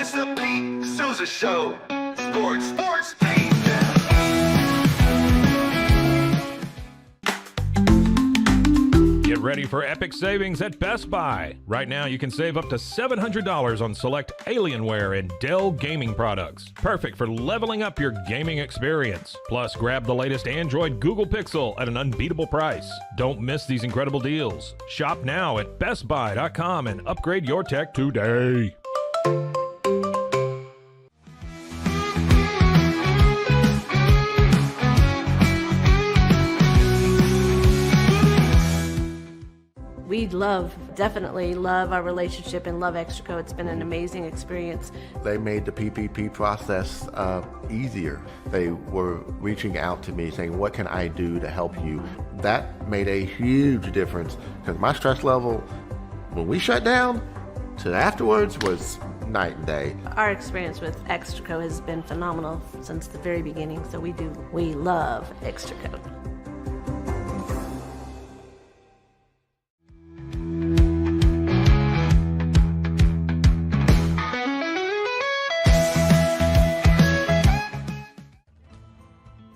It's the Pete Sousa Show. Sports, Pete. Get ready for epic savings at Best Buy. Right now, you can save up to $700 on select Alienware and Dell gaming products. Perfect for leveling up your gaming experience. Plus, grab the latest Android Google Pixel at an unbeatable price. Don't miss these incredible deals. Shop now at bestbuy.com and upgrade your tech today. We definitely love our relationship and love Extraco. It's been an amazing experience. They made the PPP process easier. They were reaching out to me saying, what can I do to help you? That made a huge difference because my stress level, when we shut down, to afterwards was night and day. Our experience with Extraco has been phenomenal since the very beginning, so we love Extraco.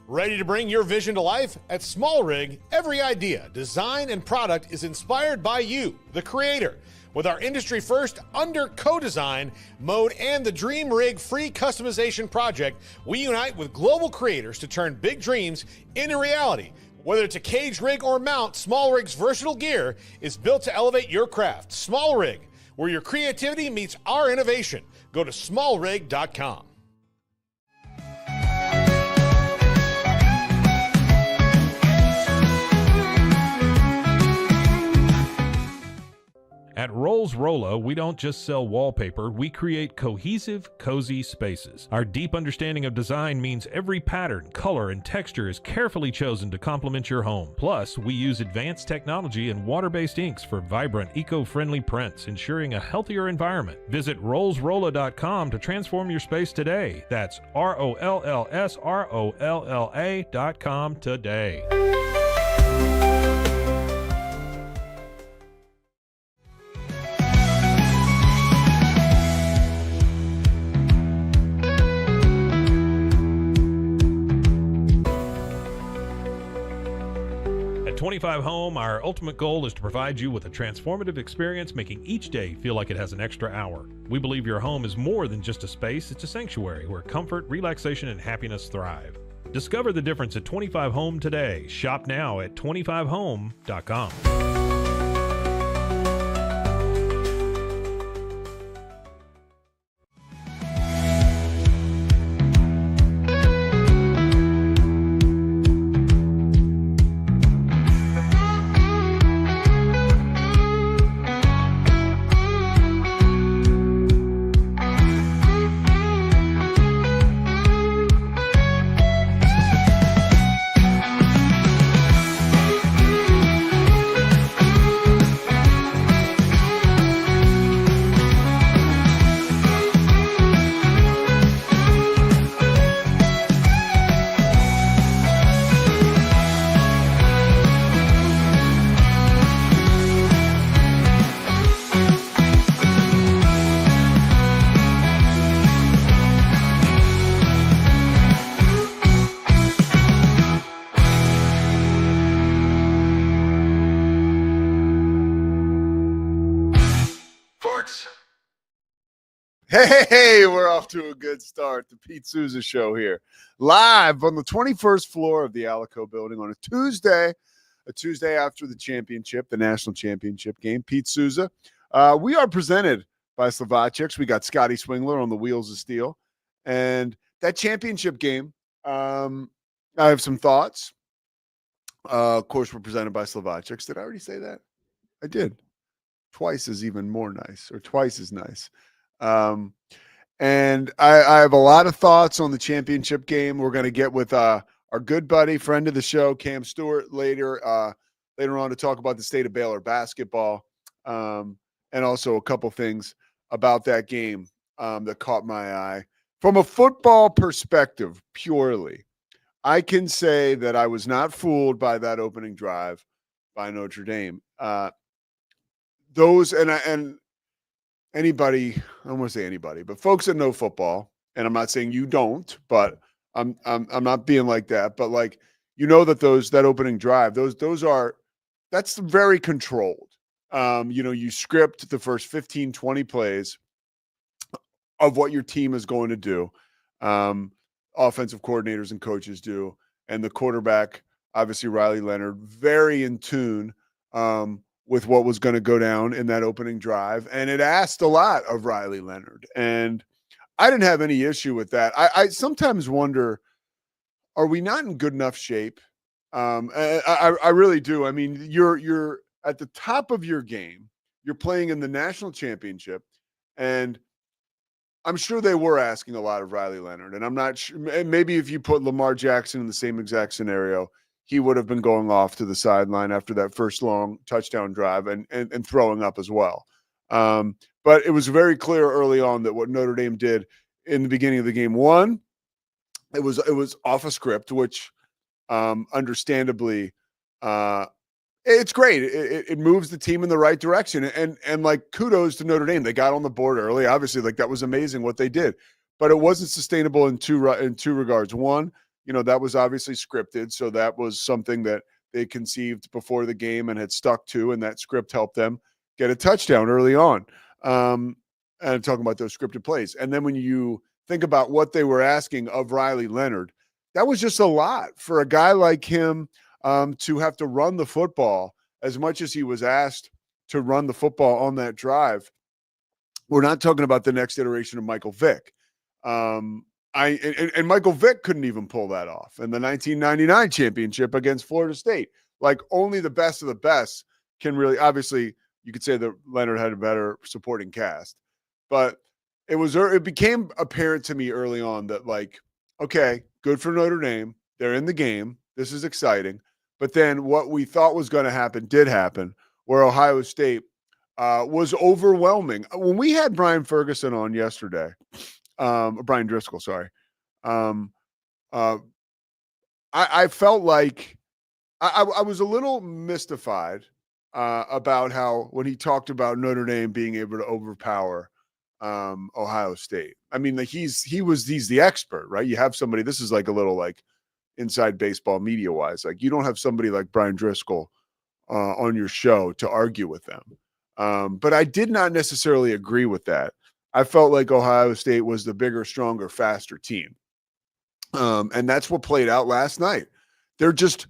Ready to bring your vision to life? At Small Rig, every idea, design, and product is inspired by you, the creator. With our industry-first under co-design mode and the Dream Rig free customization project, we unite with global creators to turn big dreams into reality. Whether it's a cage rig or mount, Small Rig's versatile gear is built to elevate your craft. Small Rig, where your creativity meets our innovation. Go to smallrig.com. At Rolls Rolla, we don't just sell wallpaper, we create cohesive, cozy spaces. Our deep understanding of design means every pattern, color, and texture is carefully chosen to complement your home. Plus, we use advanced technology and water-based inks for vibrant, eco-friendly prints, ensuring a healthier environment. Visit rollsrolla.com to transform your space today. That's ROLLSROLLA.com today. At 25 Home, our ultimate goal is to provide you with a transformative experience, making each day feel like it has an extra hour. We believe your home is more than just a space, it's a sanctuary where comfort, relaxation, and happiness thrive. Discover the difference at 25 Home today. Shop now at 25home.com. Hey, we're off to a good start. The Pete Sousa Show here, live on the 21st floor of the Alico building on a Tuesday after the championship, the national championship game. Pete Sousa. We are presented by Slovakics. We got Scotty Swingler on the wheels of steel. And that championship game, I have some thoughts. Of course, we're presented by Slovakics. Did I already say that? I did. Twice is even more nice, or twice as nice. And I have a lot of thoughts on the championship game. We're going to get with our good buddy, friend of the show, Cam Stewart, later on to talk about the state of Baylor basketball, and also a couple things about that game that caught my eye. From a football perspective, purely, I can say that I was not fooled by that opening drive by Notre Dame. And anybody, I don't want to say anybody, but folks that know football, and I'm not saying you don't, but I'm not being like that, but like, that opening drive, that's very controlled. You script the first 15, 20 plays of what your team is going to do. Offensive coordinators and coaches do. And the quarterback, obviously Riley Leonard, very in tune with what was going to go down in that opening drive. And it asked a lot of Riley Leonard. And I didn't have any issue with that. I sometimes wonder, are we not in good enough shape? I really do. I mean, you're at the top of your game. You're playing in the national championship, and I'm sure they were asking a lot of Riley Leonard. And I'm not sure. Maybe if you put Lamar Jackson in the same exact scenario, he would have been going off to the sideline after that first long touchdown drive and throwing up as well. But it was very clear early on that what Notre Dame did in the beginning of the game, one, it was off a script, which understandably, it's great. It moves the team in the right direction. And like, kudos to Notre Dame. They got on the board early. Obviously, like, that was amazing what they did. But it wasn't sustainable in two regards. One, that was obviously scripted. So that was something that they conceived before the game and had stuck to, and that script helped them get a touchdown early on. And talking about those scripted plays. And then when you think about what they were asking of Riley Leonard, that was just a lot for a guy like him to have to run the football as much as he was asked to run the football on that drive. We're not talking about the next iteration of Michael Vick. And Michael Vick couldn't even pull that off in the 1999 championship against Florida State. Like, only the best of the best can really, obviously, you could say that Leonard had a better supporting cast, but it became apparent to me early on that, like, okay, good for Notre Dame. They're in the game. This is exciting. But then what we thought was going to happen did happen, where Ohio State was overwhelming. When we had Brian Ferguson on yesterday, Brian Driscoll, sorry, I felt like I was a little mystified about how, when he talked about Notre Dame being able to overpower Ohio State. I mean, like, he's the expert, right? You have somebody, this is like a little like inside baseball media wise, like, you don't have somebody like Brian Driscoll on your show to argue with them. But I did not necessarily agree with that. I felt like Ohio State was the bigger, stronger, faster team. And that's what played out last night. They're just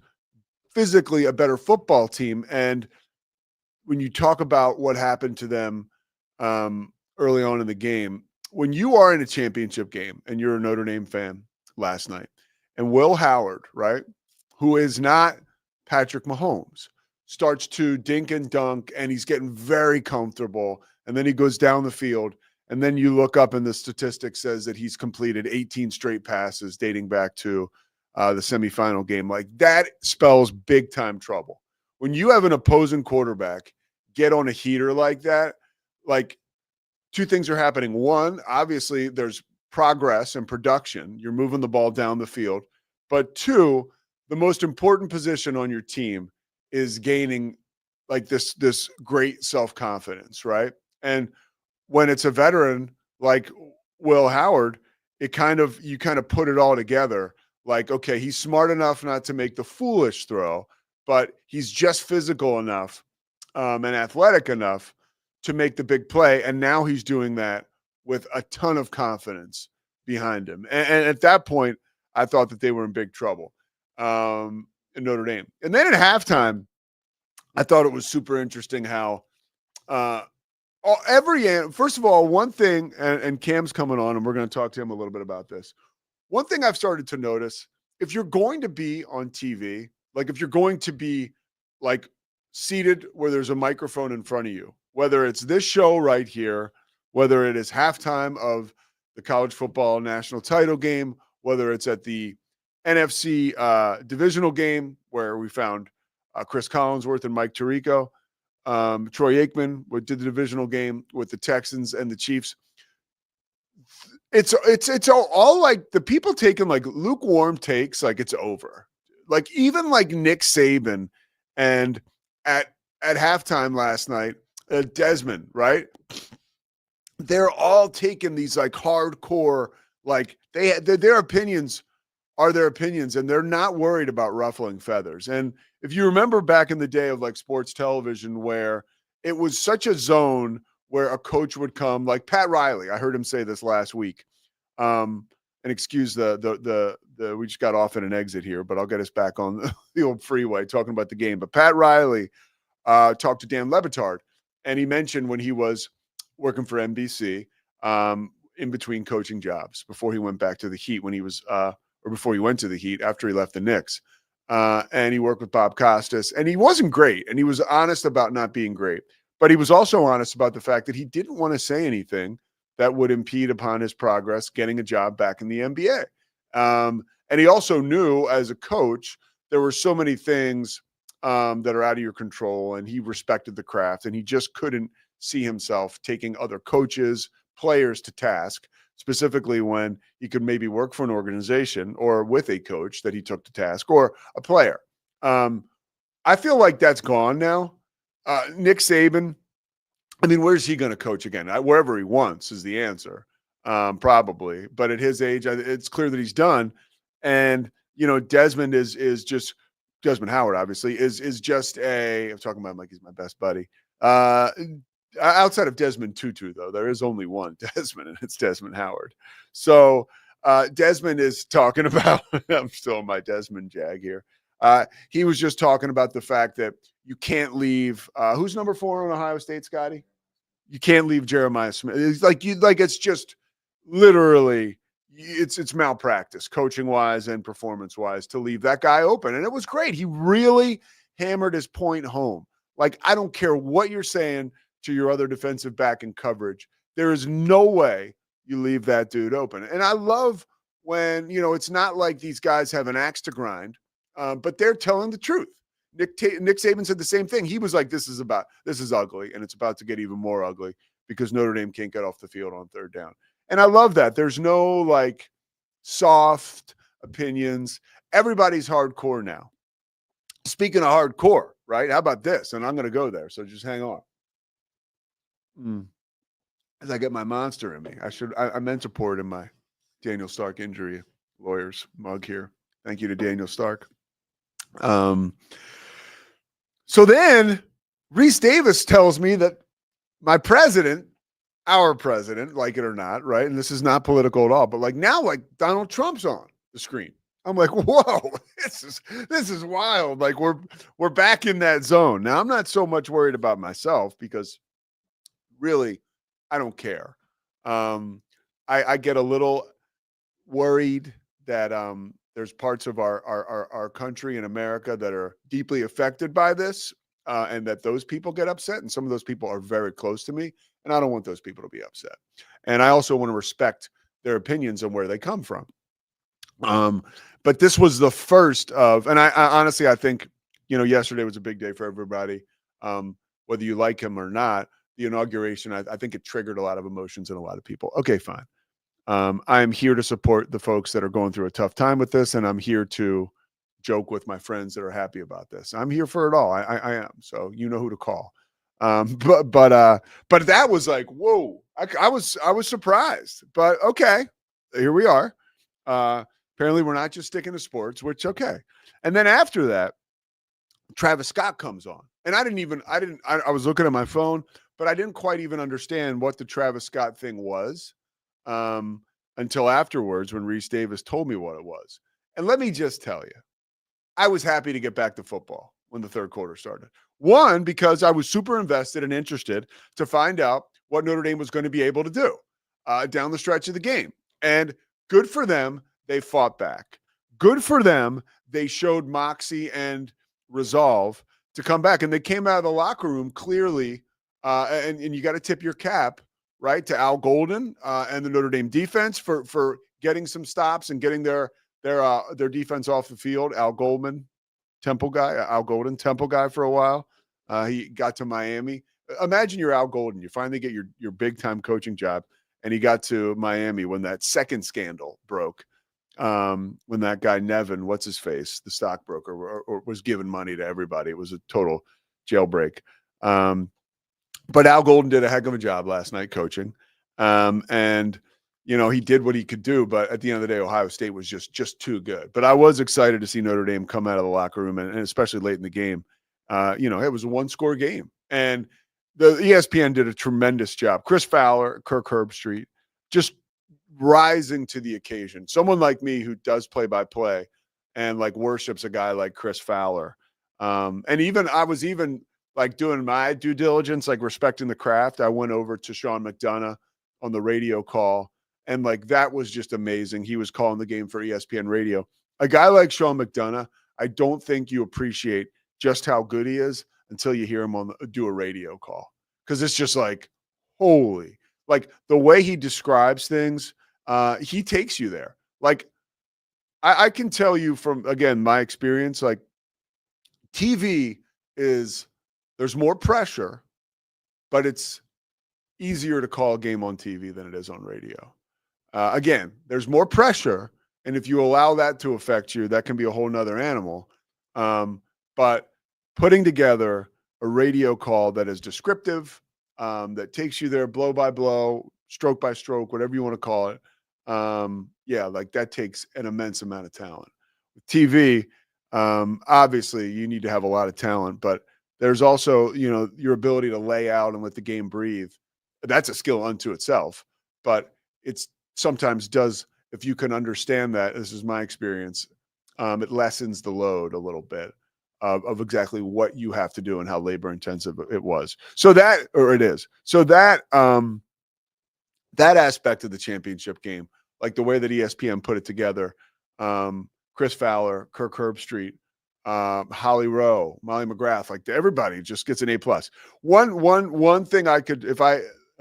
physically a better football team. And when you talk about what happened to them early on in the game, when you are in a championship game and you're a Notre Dame fan last night, and Will Howard, right, who is not Patrick Mahomes, starts to dink and dunk, and he's getting very comfortable, and then he goes down the field, and then you look up and the statistic says that he's completed 18 straight passes dating back to the semifinal game. Like, that spells big time trouble. When you have an opposing quarterback get on a heater like that, like, two things are happening. One, obviously there's progress and production. You're moving the ball down the field. But two, the most important position on your team is gaining like this great self-confidence, right? And when it's a veteran like Will Howard, you kind of put it all together. Like, okay, he's smart enough not to make the foolish throw, but he's just physical enough and athletic enough to make the big play. And now he's doing that with a ton of confidence behind him. And at that point, I thought that they were in big trouble in Notre Dame. And then at halftime, I thought it was super interesting how first of all, one thing, and Cam's coming on, and we're going to talk to him a little bit about this. One thing I've started to notice, if you're going to be on TV, like if you're going to be like seated where there's a microphone in front of you, whether it's this show right here, whether it is halftime of the college football national title game, whether it's at the NFC divisional game where we found Chris Collinsworth and Mike Tirico, Troy Aikman did the divisional game with the Texans and the Chiefs. It's all like the people taking like lukewarm takes, like it's over. Like, even like Nick Saban, and at halftime last night, Desmond, right? they're all taking these like hardcore, like their opinions are their opinions, and they're not worried about ruffling feathers. And if you remember back in the day of like sports television, where it was such a zone where a coach would come, like Pat Riley, I heard him say this last week. And excuse the we just got off at an exit here, but I'll get us back on the old freeway talking about the game. But Pat Riley talked to Dan Le Batard, and he mentioned when he was working for NBC in between coaching jobs before he went back to the Heat, when he was or before he went to the Heat after he left the Knicks. And he worked with Bob Costas, and he wasn't great, and he was honest about not being great, but he was also honest about the fact that he didn't want to say anything that would impede upon his progress getting a job back in the NBA. And he also knew, as a coach, there were so many things that are out of your control, and he respected the craft, and he just couldn't see himself taking other coaches, players to task, specifically when he could maybe work for an organization or with a coach that he took to task, or a player. I feel like that's gone now. Nick Saban, I mean, where's he going to coach again? Wherever he wants is the answer, probably. But at his age, it's clear that he's done. And, you know, Desmond is just – Desmond Howard, obviously, is just I'm talking about him like he's my best buddy. Outside of Desmond Tutu, though, there is only one Desmond, and it's Desmond Howard. So Desmond is talking about – I'm still in my Desmond jag here. He was just talking about the fact that you can't leave who's number 4 on Ohio State, Scotty? You can't leave Jeremiah Smith. It's like it's just literally it's malpractice, coaching wise and performance wise, to leave that guy open. And it was great. He really hammered his point home. Like, I don't care what you're saying to your other defensive back in coverage. There is no way you leave that dude open. And I love when, you know, it's not like these guys have an axe to grind, but they're telling the truth. Nick Saban said the same thing. He was like, this is ugly, and it's about to get even more ugly because Notre Dame can't get off the field on third down. And I love that. There's no like soft opinions. Everybody's hardcore now. Speaking of hardcore, right? How about this? And I'm going to go there, so just hang on. As I get my monster in me, I meant to pour it in my Daniel Stark injury lawyers mug here. Thank you to Daniel Stark. So then Reese Davis tells me that my president, our president, like it or not, right? And this is not political at all, but like now, like Donald Trump's on the screen. I'm like, whoa, this is wild. Like we're back in that zone. Now, I'm not so much worried about myself because really I don't care. I get a little worried that there's parts of our country in America that are deeply affected by this, and that those people get upset. And some of those people are very close to me, and I don't want those people to be upset. And I also want to respect their opinions and where they come from. But this was the first of, and I honestly, I think, you know, yesterday was a big day for everybody. Whether you like him or not, the inauguration, I think it triggered a lot of emotions in a lot of people. Okay, fine. I'm here to support the folks that are going through a tough time with this, and I'm here to joke with my friends that are happy about this. I'm here for it all. I am. So you know who to call. But that was like, whoa! I was surprised. But okay, here we are. Apparently, we're not just sticking to sports, which okay. And then after that, Travis Scott comes on, and I was looking at my phone, but I didn't quite even understand what the Travis Scott thing was. Until afterwards when Reese Davis told me what it was. And let me just tell you, I was happy to get back to football when the third quarter started. One, because I was super invested and interested to find out what Notre Dame was going to be able to do down the stretch of the game. And good for them, they fought back. Good for them, they showed moxie and resolve to come back. And they came out of the locker room clearly, and you got to tip your cap, right, to Al Golden and the Notre Dame defense for getting some stops and getting their defense off the field. Al Golden, Temple guy for a while. He got to Miami. Imagine you're Al Golden. You finally get your big time coaching job, and he got to Miami when that second scandal broke. When that guy Nevin, what's his face, the stockbroker, or was giving money to everybody. It was a total jailbreak. But Al Golden did a heck of a job last night coaching. And he did what he could do, but at the end of the day, Ohio State was just too good. But I was excited to see Notre Dame come out of the locker room, and especially late in the game. It was a one-score game, and the ESPN did a tremendous job. Chris Fowler, Kirk Herbstreit, just rising to the occasion. Someone like me who does play-by-play and like worships a guy like Chris Fowler. And I was like doing my due diligence, like respecting the craft. I went over to Sean McDonough on the radio call, and like that was just amazing. He was calling the game for ESPN radio. A guy like Sean McDonough, I don't think you appreciate just how good he is until you hear him do a radio call, because it's just like, holy, like the way he describes things, he takes you there. Like I can tell you from, again, my experience, like TV there's more pressure, but it's easier to call a game on TV than it is on radio. Again, there's more pressure, and if you allow that to affect you, that can be a whole nother animal. But putting together a radio call that is descriptive, that takes you there blow by blow, stroke by stroke, whatever you want to call it. Like that takes an immense amount of talent. With TV, obviously you need to have a lot of talent, but there's also, your ability to lay out and let the game breathe. That's a skill unto itself, but it's sometimes does, if you can understand that, this is my experience, it lessens the load a little bit of exactly what you have to do and how labor intensive it was. It is. So that aspect of the championship game, like the way that ESPN put it together, Chris Fowler, Kirk Herbstreit, Holly Rowe, Molly McGrath, like everybody just gets an A+. One thing I could,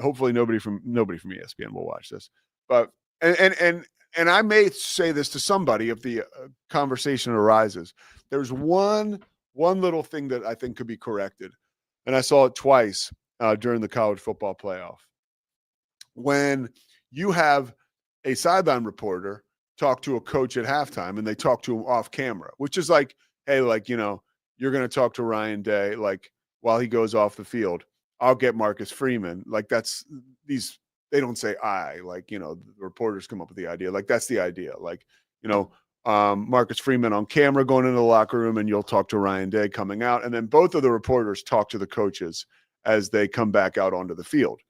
hopefully nobody from ESPN will watch this, but and I may say this to somebody if the conversation arises. There's one little thing that I think could be corrected, and I saw it twice during the college football playoff. When you have a sideline reporter talk to a coach at halftime, and they talk to him off camera, which is like, hey, like, you're going to talk to Ryan Day, like while he goes off the field, I'll get Marcus Freeman. Like they don't say the reporters come up with the idea. Like that's the idea. Like, Marcus Freeman on camera going into the locker room, and you'll talk to Ryan Day coming out. And then both of the reporters talk to the coaches as they come back out onto the field.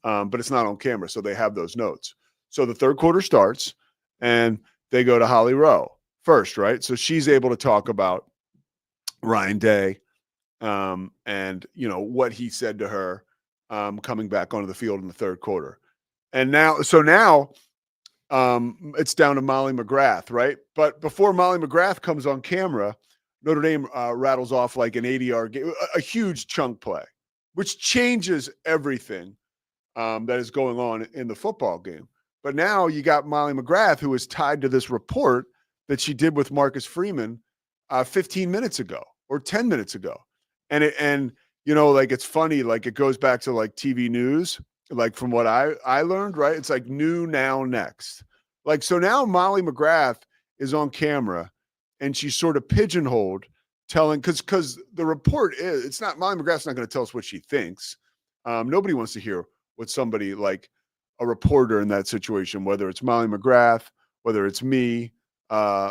But it's not on camera, so they have those notes. So the third quarter starts, and they go to Holly Rowe first, right? So she's able to talk about Ryan Day and, what he said to her coming back onto the field in the third quarter. And now it's down to Molly McGrath, right? But before Molly McGrath comes on camera, Notre Dame rattles off like an 80-yard game, a huge chunk play, which changes everything that is going on in the football game. But now you got Molly McGrath, who is tied to this report that she did with Marcus Freeman 15 minutes ago or 10 minutes ago. And it's funny, like it goes back to like TV news, like from what I learned, right? It's like new, now, next. Like, so now Molly McGrath is on camera, and she's sort of pigeonholed telling, because the report is, it's not, Molly McGrath's not going to tell us what she thinks. Nobody wants to hear what somebody like a reporter in that situation, whether it's Molly McGrath, whether it's me,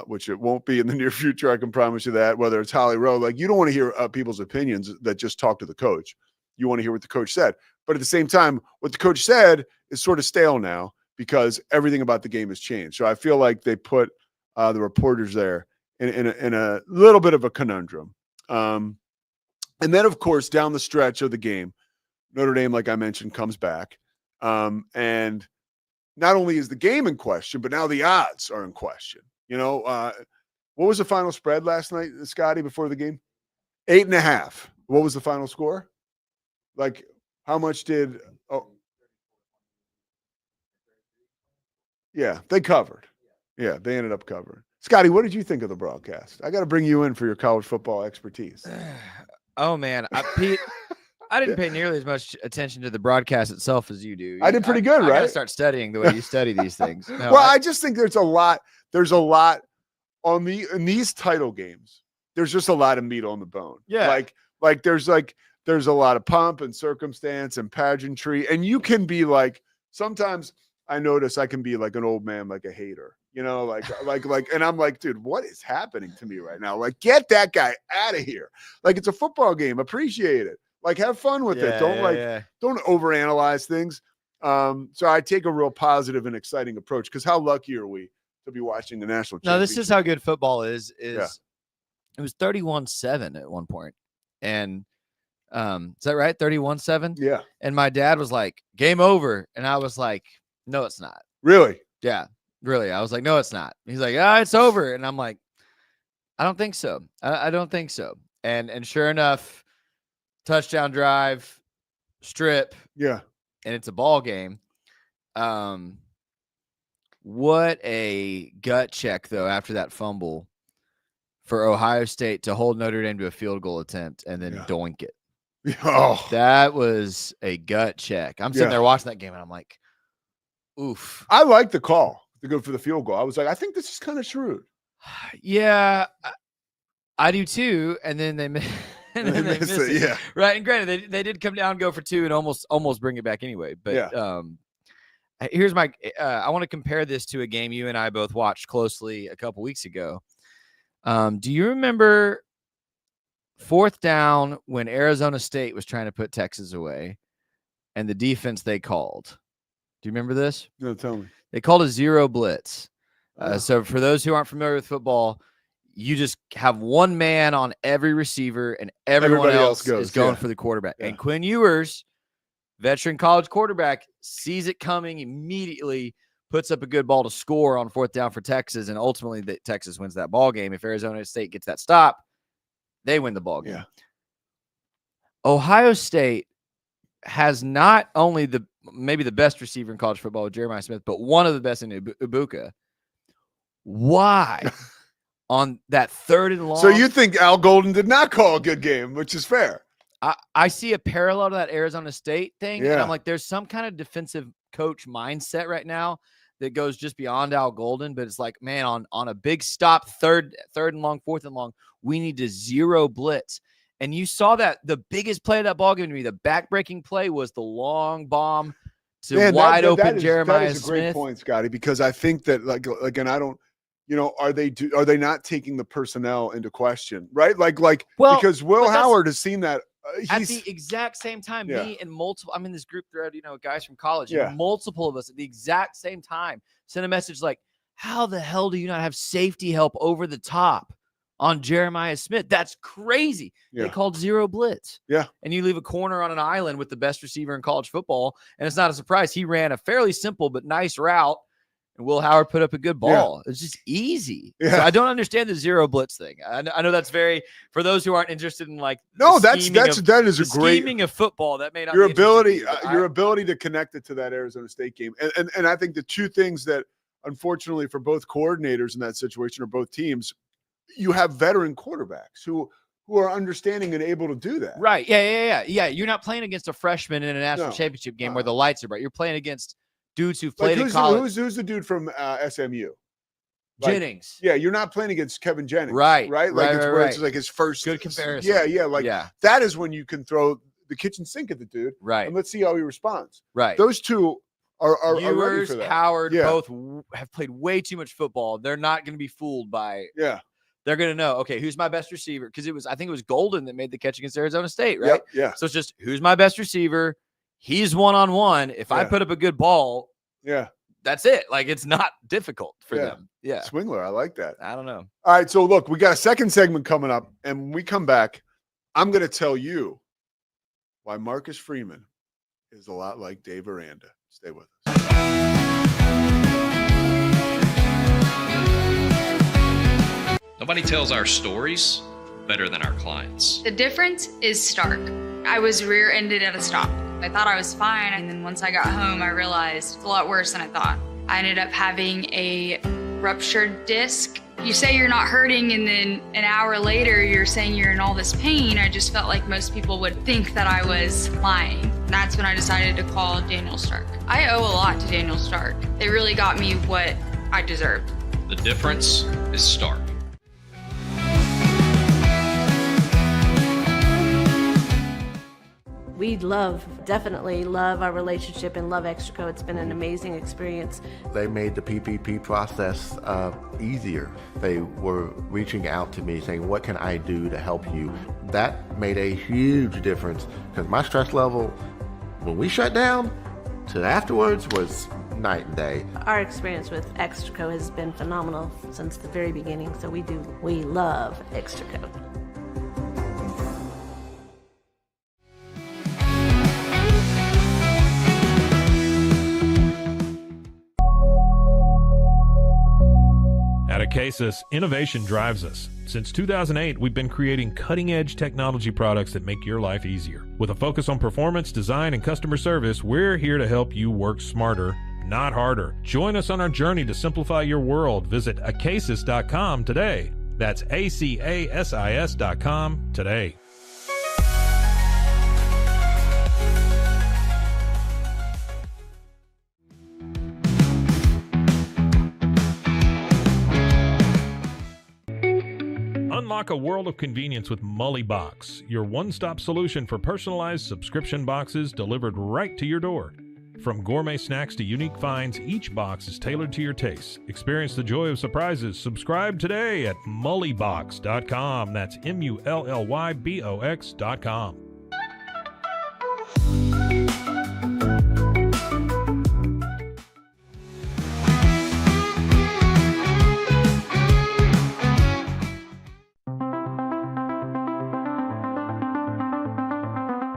which it won't be in the near future, I can promise you that, whether it's Holly Rowe, like you don't want to hear people's opinions that just talk to the coach. You want to hear what the coach said. But at the same time, what the coach said is sort of stale now because everything about the game has changed. So I feel like they put the reporters there in a little bit of a conundrum. And then, of course, down the stretch of the game, Notre Dame, like I mentioned, comes back. And not only is the game in question, but now the odds are in question. What was the final spread last night, Scotty, before the game? 8.5. What was the final score? Like, how much did? Oh, yeah, they covered. Yeah, they ended up covering. Scotty, what did you think of the broadcast? I got to bring you in for your college football expertise. Oh man, Pete. I didn't pay nearly as much attention to the broadcast itself as you do. I did pretty good, right? I gotta start studying the way you study these things. No, well, I just think there's a lot in these title games. There's just a lot of meat on the bone. Yeah. There's a lot of pomp and circumstance and pageantry, and you can be like sometimes I notice I can be like an old man, like a hater, and I'm like, dude, what is happening to me right now? Like, get that guy out of here. Like, it's a football game. Appreciate it. Like, have fun with it. Don't overanalyze things. So I take a real positive and exciting approach, because how lucky are we to be watching the national championship? No, this is how good football is. It was 31-7 at one point. And is that right? 31-7? Yeah. And my dad was like, game over. And I was like, no, it's not. Really? Yeah, really. I was like, no, it's not. He's like, it's over. And I'm like, I don't think so. I don't think so. And sure enough, touchdown drive, strip. Yeah. And it's a ball game. What a gut check, though, after that fumble for Ohio State to hold Notre Dame to a field goal attempt and then doink it. Oh, that was a gut check. I'm sitting there watching that game, and I'm like, oof. I like the call to go for the field goal. I was like, I think this is kind of shrewd. Yeah, I do too. And then they missed it. Yeah. Right. And granted, they did come down, go for two, and almost bring it back anyway. But here's my I want to compare this to a game you and I both watched closely a couple weeks ago. Do you remember 4th down when Arizona State was trying to put Texas away and the defense they called? Do you remember this? No, tell me. They called a zero blitz. So for those who aren't familiar with football, you just have one man on every receiver and everyone else is going for the quarterback. Yeah. And Quinn Ewers, veteran college quarterback, sees it coming immediately, puts up a good ball to score on 4th down for Texas, and ultimately Texas wins that ball game. If Arizona State gets that stop, they win the ball game. Yeah. Ohio State has not only maybe the best receiver in college football with Jeremiah Smith, but one of the best in Ibuka. Why? On that 3rd and long. So you think Al Golden did not call a good game, which is fair. I see a parallel to that Arizona State thing. Yeah. And I'm like, there's some kind of defensive coach mindset right now that goes just beyond Al Golden. But it's like, man, on a big stop, 3rd and long, 4th and long, we need to zero blitz. And you saw that the biggest play of that ball game to me, the back-breaking play, was the long bomb to wide open Jeremiah Smith. That is a great point, Scotty, because I think that, like, again, I don't, are they not taking the personnel into question, right? Because Will Howard has seen that. At the exact same time, me and I'm in this group thread, guys from college, and multiple of us at the exact same time sent a message like, how the hell do you not have safety help over the top on Jeremiah Smith? That's crazy. Yeah. They called zero blitz. Yeah. And you leave a corner on an island with the best receiver in college football, and it's not a surprise. He ran a fairly simple but nice route, and Will Howard put up a good ball. Yeah. It's just easy. Yeah. So I don't understand the zero blitz thing. I know that's for those who aren't interested in that is a great scheming of football. That may not your ability to connect it to that Arizona State game. And I think the two things that, unfortunately for both coordinators in that situation, or both teams, you have veteran quarterbacks who are understanding and able to do that. Right. Yeah. You're not playing against a freshman in a national championship game where the lights are bright. You're playing against dudes who've played in college. Who's the dude from SMU? Jennings. Yeah, you're not playing against Kevin Jennings. Right. It's like his first. Good comparison. Yeah. That is when you can throw the kitchen sink at the dude. Right. And let's see how he responds. Right. Those two are ready for that. Howard both have played way too much football. They're not going to be fooled by. Yeah. They're going to know, okay, who's my best receiver? Because I think it was Golden that made the catch against Arizona State, right? Yeah. So it's just, who's my best receiver? He's one-on-one. If I put up a good ball, that's it. Like, it's not difficult for them. Yeah. Swingler, I like that. I don't know. All right, so look, we got a second segment coming up, and when we come back, I'm going to tell you why Marcus Freeman is a lot like Dave Aranda. Stay with us. Nobody tells our stories better than our clients. The difference is stark. I was rear-ended at a stop. I thought I was fine, and then once I got home, I realized it's a lot worse than I thought. I ended up having a ruptured disc. You say you're not hurting, and then an hour later, you're saying you're in all this pain. I just felt like most people would think that I was lying. That's when I decided to call Daniel Stark. I owe a lot to Daniel Stark. They really got me what I deserved. The difference is stark. We definitely love our relationship and love Extraco. It's been an amazing experience. They made the PPP process easier. They were reaching out to me saying, what can I do to help you? That made a huge difference because my stress level, when we shut down, to afterwards was night and day. Our experience with Extraco has been phenomenal since the very beginning, so we love Extraco. At Acasis, innovation drives us. Since 2008, we've been creating cutting-edge technology products that make your life easier. With a focus on performance, design, and customer service, we're here to help you work smarter, not harder. Join us on our journey to simplify your world. Visit acasis.com today. That's ACASIS.com today. Unlock a world of convenience with Mully Box, your one-stop solution for personalized subscription boxes delivered right to your door. From gourmet snacks to unique finds, each box is tailored to your tastes. Experience the joy of surprises. Subscribe today at mullybox.com. That's MULLYBOX.com.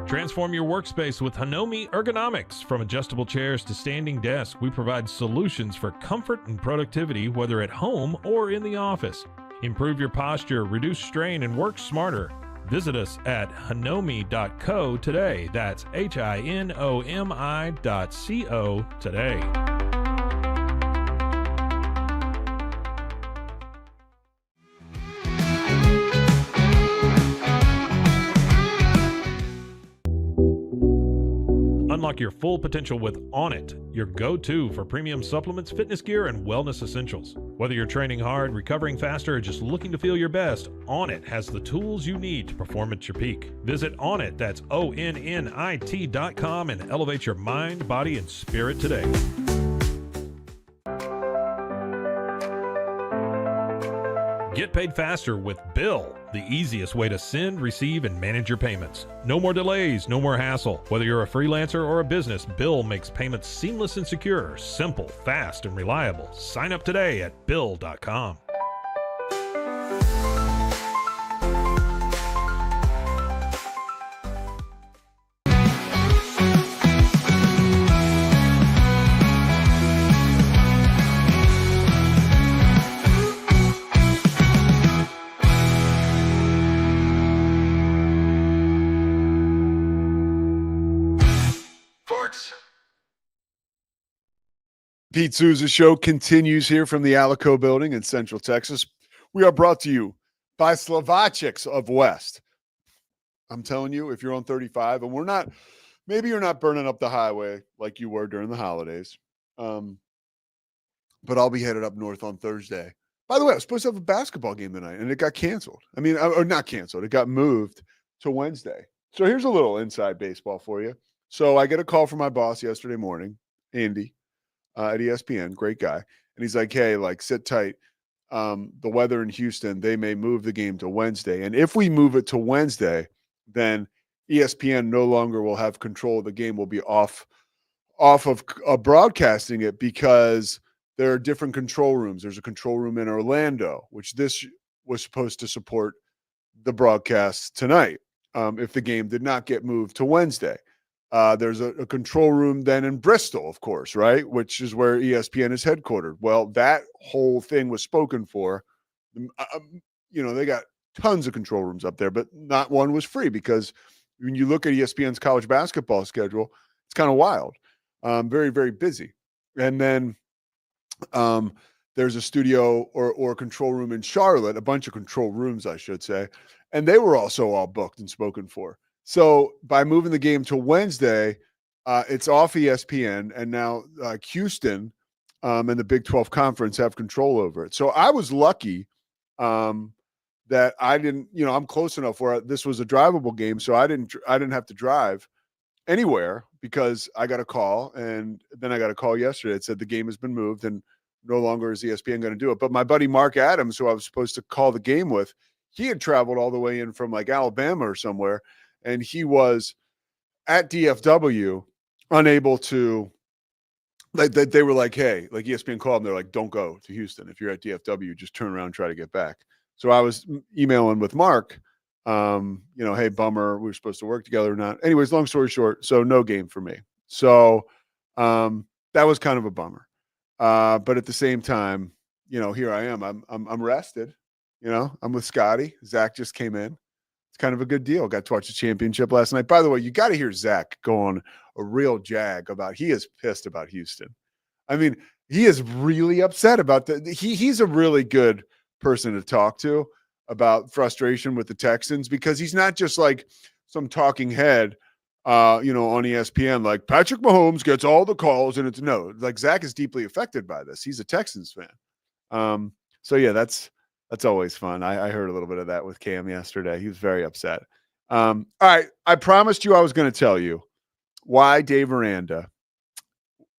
Transform your workspace with Hanomi Ergonomics. From adjustable chairs to standing desks, we provide solutions for comfort and productivity, whether at home or in the office. Improve your posture, reduce strain, and work smarter. Visit us at hanomi.co today. That's HINOMI.co today. Unlock your full potential with Onnit, your go-to for premium supplements, fitness gear, and wellness essentials. Whether you're training hard, recovering faster, or just looking to feel your best, Onnit has the tools you need to perform at your peak. Visit Onnit, that's ONNIT.com, and elevate your mind, body, and spirit today. Get paid faster with Bill, the easiest way to send, receive, and manage your payments. No more delays, no more hassle. Whether you're a freelancer or a business, Bill makes payments seamless and secure, simple, fast, and reliable. Sign up today at Bill.com. Pete Sousa Show continues here from the Alico Building in Central Texas. We are brought to you by Slovacics of West. I'm telling you, if you're on 35 and maybe you're not burning up the highway like you were during the holidays, but I'll be headed up north on Thursday. By the way, I was supposed to have a basketball game tonight and it got canceled. Or not canceled. It got moved to Wednesday. So here's a little inside baseball for you. So I get a call from my boss yesterday morning, Andy, at ESPN, great guy. And he's like, hey, sit tight. The weather in Houston, they may move the game to Wednesday. And if we move it to Wednesday, then ESPN no longer will have control of the game. Will be off of broadcasting it because there are different control rooms. There's a control room in Orlando, which this was supposed to support the broadcast tonight if the game did not get moved to Wednesday. There's a control room then in Bristol, of course, right? Which is where ESPN is headquartered. Well, that whole thing was spoken for. They got tons of control rooms up there, but not one was free because when you look at ESPN's college basketball schedule, it's kind of wild. Very, very busy. And then there's a studio or control room in Charlotte, a bunch of control rooms, I should say. And they were also all booked and spoken for. So by moving the game to Wednesday, it's off ESPN, and now Houston and the Big 12 Conference have control over it. So I was lucky that I didn't, I'm close enough where this was a drivable game, so I didn't have to drive anywhere because I got a call, and then I got a call yesterday that said the game has been moved and no longer is ESPN going to do it. But my buddy Mark Adams, who I was supposed to call the game with, he had traveled all the way in from like Alabama or somewhere, and he was at DFW unable to, like, they were like, hey, like ESPN called them, they're like, don't go to Houston. If you're at DFW, just turn around and try to get back. So I was emailing with Mark, hey, bummer, we were supposed to work together or not. Anyways, long story short, so no game for me. So that was kind of a bummer. But at the same time, here I am. I'm rested. I'm with Scotty. Zach just came in. It's kind of a good deal. Got to watch the championship last night. By the way, you got to hear Zach go on a real jag about, he is pissed about Houston. I mean, he is really upset about he's a really good person to talk to about frustration with the Texans, because he's not just like some talking head, on ESPN, like Patrick Mahomes gets all the calls, and it's no, like Zach is deeply affected by this. He's a Texans fan. So yeah, that's always fun. I heard a little bit of that with Cam yesterday. He was very upset. All right. I promised you I was going to tell you why Dave Aranda.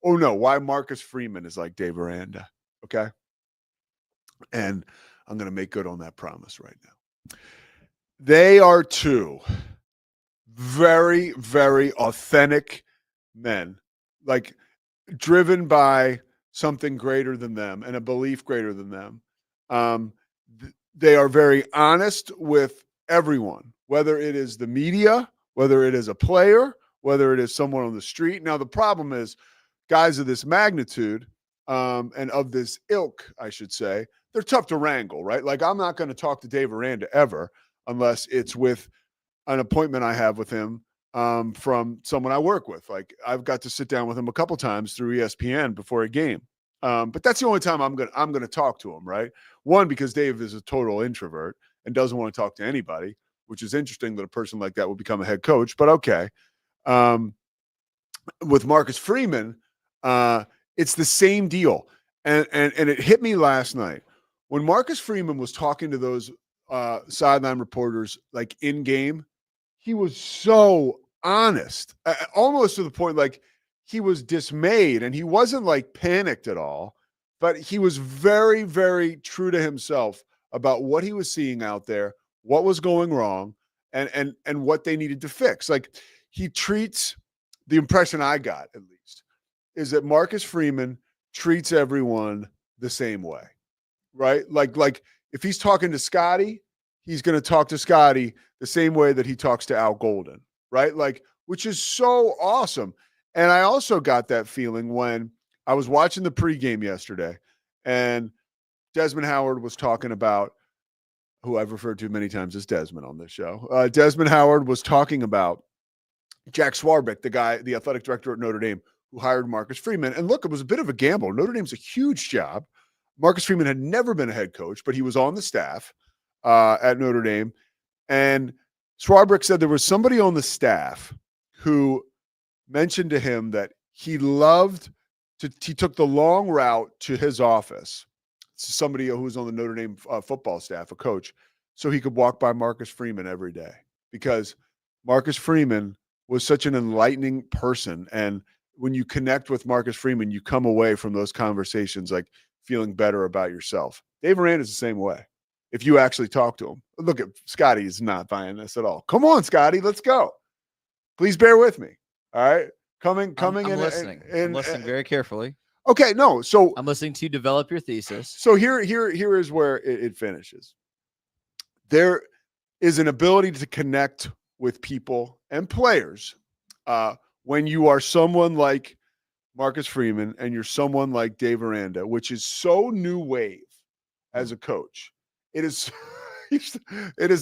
Oh no, why Marcus Freeman is like Dave Aranda. Okay. And I'm going to make good on that promise right now. They are two very, very authentic men, like driven by something greater than them and a belief greater than them. They are very honest with everyone, whether it is the media, whether it is a player, whether it is someone on the street. Now, the problem is guys of this magnitude and of this ilk, I should say, they're tough to wrangle, right? Like, I'm not going to talk to Dave Aranda ever unless it's with an appointment I have with him from someone I work with. Like, I've got to sit down with him a couple times through ESPN before a game. But that's the only time I'm going to talk to him, right? One, because Dave is a total introvert and doesn't want to talk to anybody, which is interesting that a person like that would become a head coach, but okay. With Marcus Freeman, it's the same deal. And it hit me last night when Marcus Freeman was talking to those sideline reporters, like in game. He was so honest, almost to the point like he was dismayed, and he wasn't like panicked at all, but he was very, very true to himself about what he was seeing out there, what was going wrong, and what they needed to fix. Like, he treats, the impression I got at least, is that Marcus Freeman treats everyone the same way, right? Like if he's talking to Scotty, he's going to talk to Scotty the same way that he talks to Al Golden, right? Like, which is so awesome. And I also got that feeling when I was watching the pregame yesterday, and Desmond Howard was talking about, who I've referred to many times as Desmond on this show. Desmond Howard was talking about Jack Swarbrick, the athletic director at Notre Dame, who hired Marcus Freeman. And look, it was a bit of a gamble. Notre Dame's a huge job. Marcus Freeman had never been a head coach, but he was on the staff at Notre Dame. And Swarbrick said there was somebody on the staff who mentioned to him that he took the long route to his office. Somebody who was on the Notre Dame football staff, a coach, so he could walk by Marcus Freeman every day, because Marcus Freeman was such an enlightening person. And when you connect with Marcus Freeman, you come away from those conversations like feeling better about yourself. Dave Aranda is the same way. If you actually talk to him, look at Scotty is not buying this at all. Come on, Scotty, let's go. Please bear with me. All right. I'm listening. I'm listening very carefully. Okay. No. So I'm listening to you develop your thesis. So here is where it finishes. There is an ability to connect with people and players when you are someone like Marcus Freeman and you're someone like Dave Aranda, which is so new wave as a coach. It is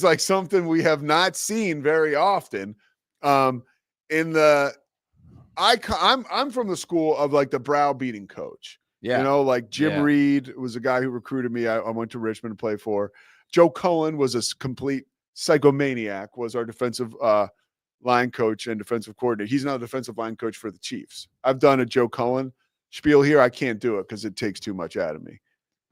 like something we have not seen very often. I'm from the school of like the browbeating coach. Yeah. Like Jim Reed was a guy who recruited me. I went to Richmond to play for. Joe Cohen was a complete psychomaniac, was our defensive line coach and defensive coordinator. He's now a defensive line coach for the Chiefs. I've done a Joe Cohen spiel here. I can't do it because it takes too much out of me.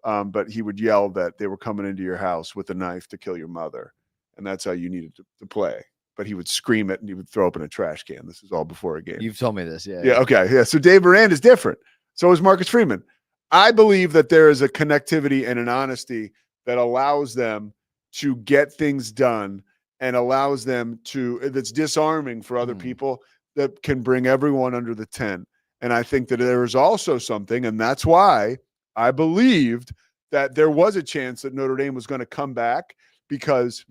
But he would yell that they were coming into your house with a knife to kill your mother. And that's how you needed to play but he would scream it and he would throw up in a trash can. This is all before a game. You've told me this. Yeah. Yeah. Okay. Yeah. So Dave Aranda is different. So is Marcus Freeman. I believe that there is a connectivity and an honesty that allows them to get things done and allows them to, that's disarming for other people, that can bring everyone under the 10. And I think that there is also something, and that's why I believed that there was a chance that Notre Dame was going to come back, because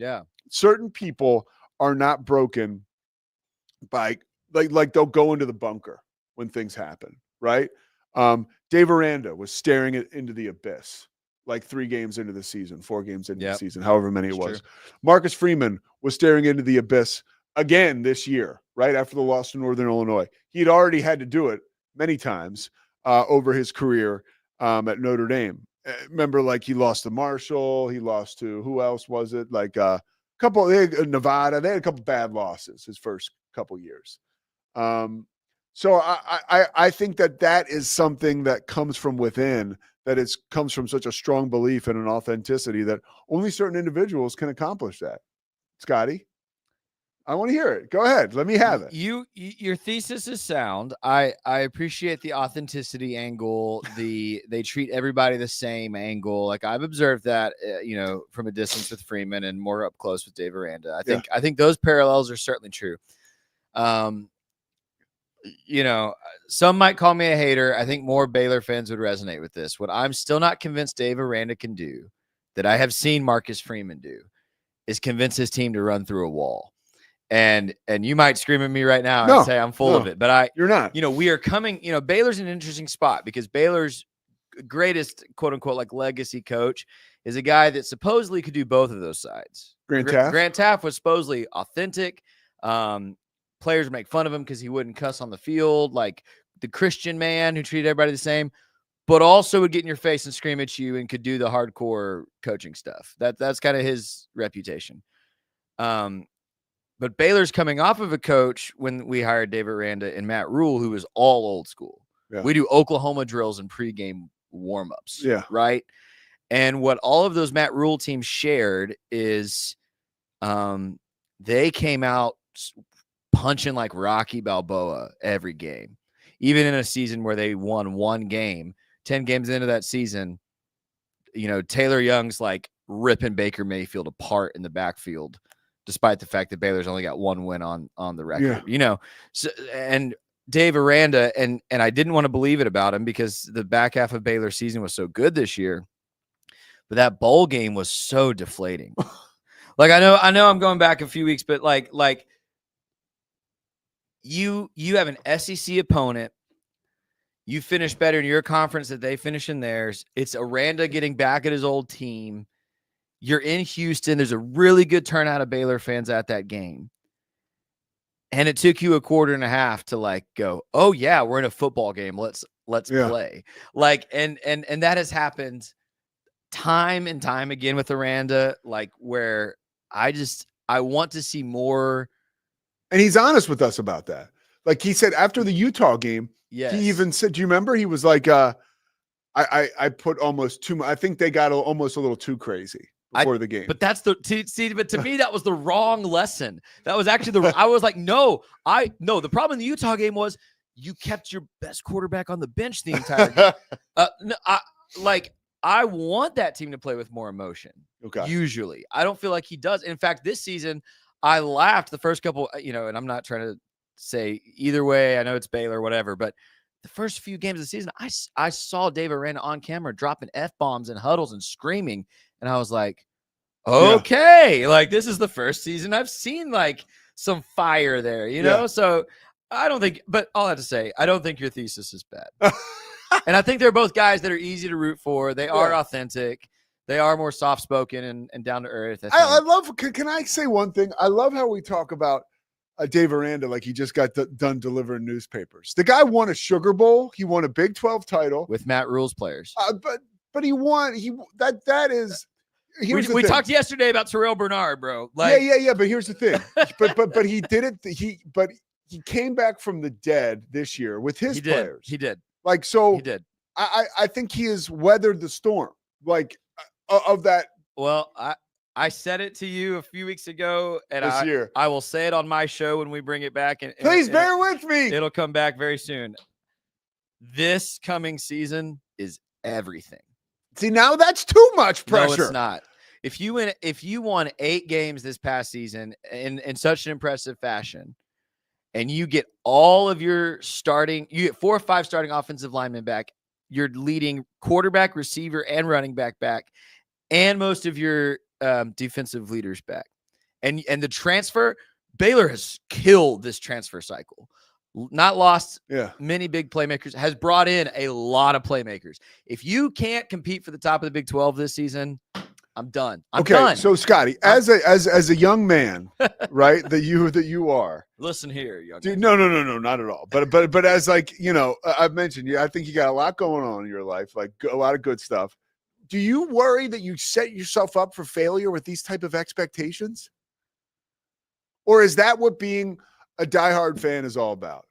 certain people are not broken by like they'll go into the bunker when things happen, right? Dave Aranda was staring into the abyss like 3 games into the season, 4 games into the season, however many it was. True. Marcus Freeman was staring into the abyss again this year, right after the loss to Northern Illinois. He'd already had to do it many times over his career at Notre Dame. Remember, like, he lost to Marshall. He lost to, who else was it? Like a couple, Nevada. They had a couple bad losses his first couple years. So I think that is something that comes from within, that comes from such a strong belief in an authenticity that only certain individuals can accomplish that. Scotty, I want to hear it. Go ahead. Let me have it. Your thesis is sound. I appreciate the authenticity angle, they treat everybody the same angle. Like, I've observed that, from a distance with Freeman and more up close with Dave Aranda. I think those parallels are certainly true. Some might call me a hater. I think more Baylor fans would resonate with this. What I'm still not convinced Dave Aranda can do, that I have seen Marcus Freeman do, is convince his team to run through a wall. And you might scream at me right now and say I'm full of it, but you're not. We are coming. Baylor's an interesting spot, because Baylor's greatest quote unquote like legacy coach is a guy that supposedly could do both of those sides. Grant Taft was supposedly authentic. Players make fun of him because he wouldn't cuss on the field, like the Christian man who treated everybody the same, but also would get in your face and scream at you and could do the hardcore coaching stuff. That's kind of his reputation. But Baylor's coming off of a coach when we hired David Aranda and Matt Rule, who is all old school. Yeah. We do Oklahoma drills and pregame warmups. Yeah. Right. And what all of those Matt Rule teams shared is they came out punching like Rocky Balboa every game, even in a season where they won 1 game. 10 games into that season, Taylor Young's like ripping Baker Mayfield apart in the backfield, despite the fact that Baylor's only got 1 win on the record. So, and Dave Aranda, and I didn't want to believe it about him because the back half of Baylor's season was so good this year, but that bowl game was so deflating. Like, I know I'm going back a few weeks, but like you have an SEC opponent. You finish better in your conference than they finish in theirs. It's Aranda getting back at his old team. You're in Houston. There's a really good turnout of Baylor fans at that game. And it took you a quarter and a half to like go, oh yeah, we're in a football game. Let's play. Like, and that has happened time and time again with Aranda, like where I want to see more. And he's honest with us about that. Like he said after the Utah game, he even said, do you remember? He was like, I put almost too much. I think they got almost a little too crazy before the game. But that's but to me, that was the wrong lesson. That was actually I was like, no. The problem in the Utah game was you kept your best quarterback on the bench the entire game. I want that team to play with more emotion. Okay. Usually. I don't feel like he does. In fact, this season, I laughed the first couple, and I'm not trying to say either way. I know it's Baylor, whatever, but the first few games of the season, I saw Dave Aranda on camera dropping F-bombs and huddles and screaming. And I was like, okay, like this is the first season I've seen like some fire there, So I don't think, but all I have to say, I don't think your thesis is bad. And I think they're both guys that are easy to root for. They are authentic. They are more soft-spoken and down to earth. I love, can I say one thing? I love how we talk about Dave Aranda like he just got done delivering newspapers. The guy won a Sugar Bowl. He won a Big 12 title. With Matt Rule's players. But he won. That is. We talked yesterday about Terrell Bernard, bro. Like, yeah. But here's the thing. but he did it. He came back from the dead this year with his players. He did. Like, so he did. I think he has weathered the storm. Like, of that. Well, I said it to you a few weeks ago, and This year. I will say it on my show when we bring it back. And Please bear with me. It'll come back very soon. This coming season is everything. See, now that's too much pressure. No, it's not. If you won 8 games this past season in such an impressive fashion, and you get all of your you get 4 or 5 starting offensive linemen back, your leading quarterback, receiver, and running back, and most of your defensive leaders back. And the transfer, Baylor has killed this transfer cycle. Not lost many big playmakers, has brought in a lot of playmakers. If you can't compete for the top of the Big 12 this season, I'm done. I'm done. So Scotty, as a young man, right, that you are. Listen here, young dude. man. No, not at all. But as like, you know, I've mentioned you. I think you got a lot going on in your life, like a lot of good stuff. Do you worry that you set yourself up for failure with these type of expectations? Or is that what being a diehard fan is all about?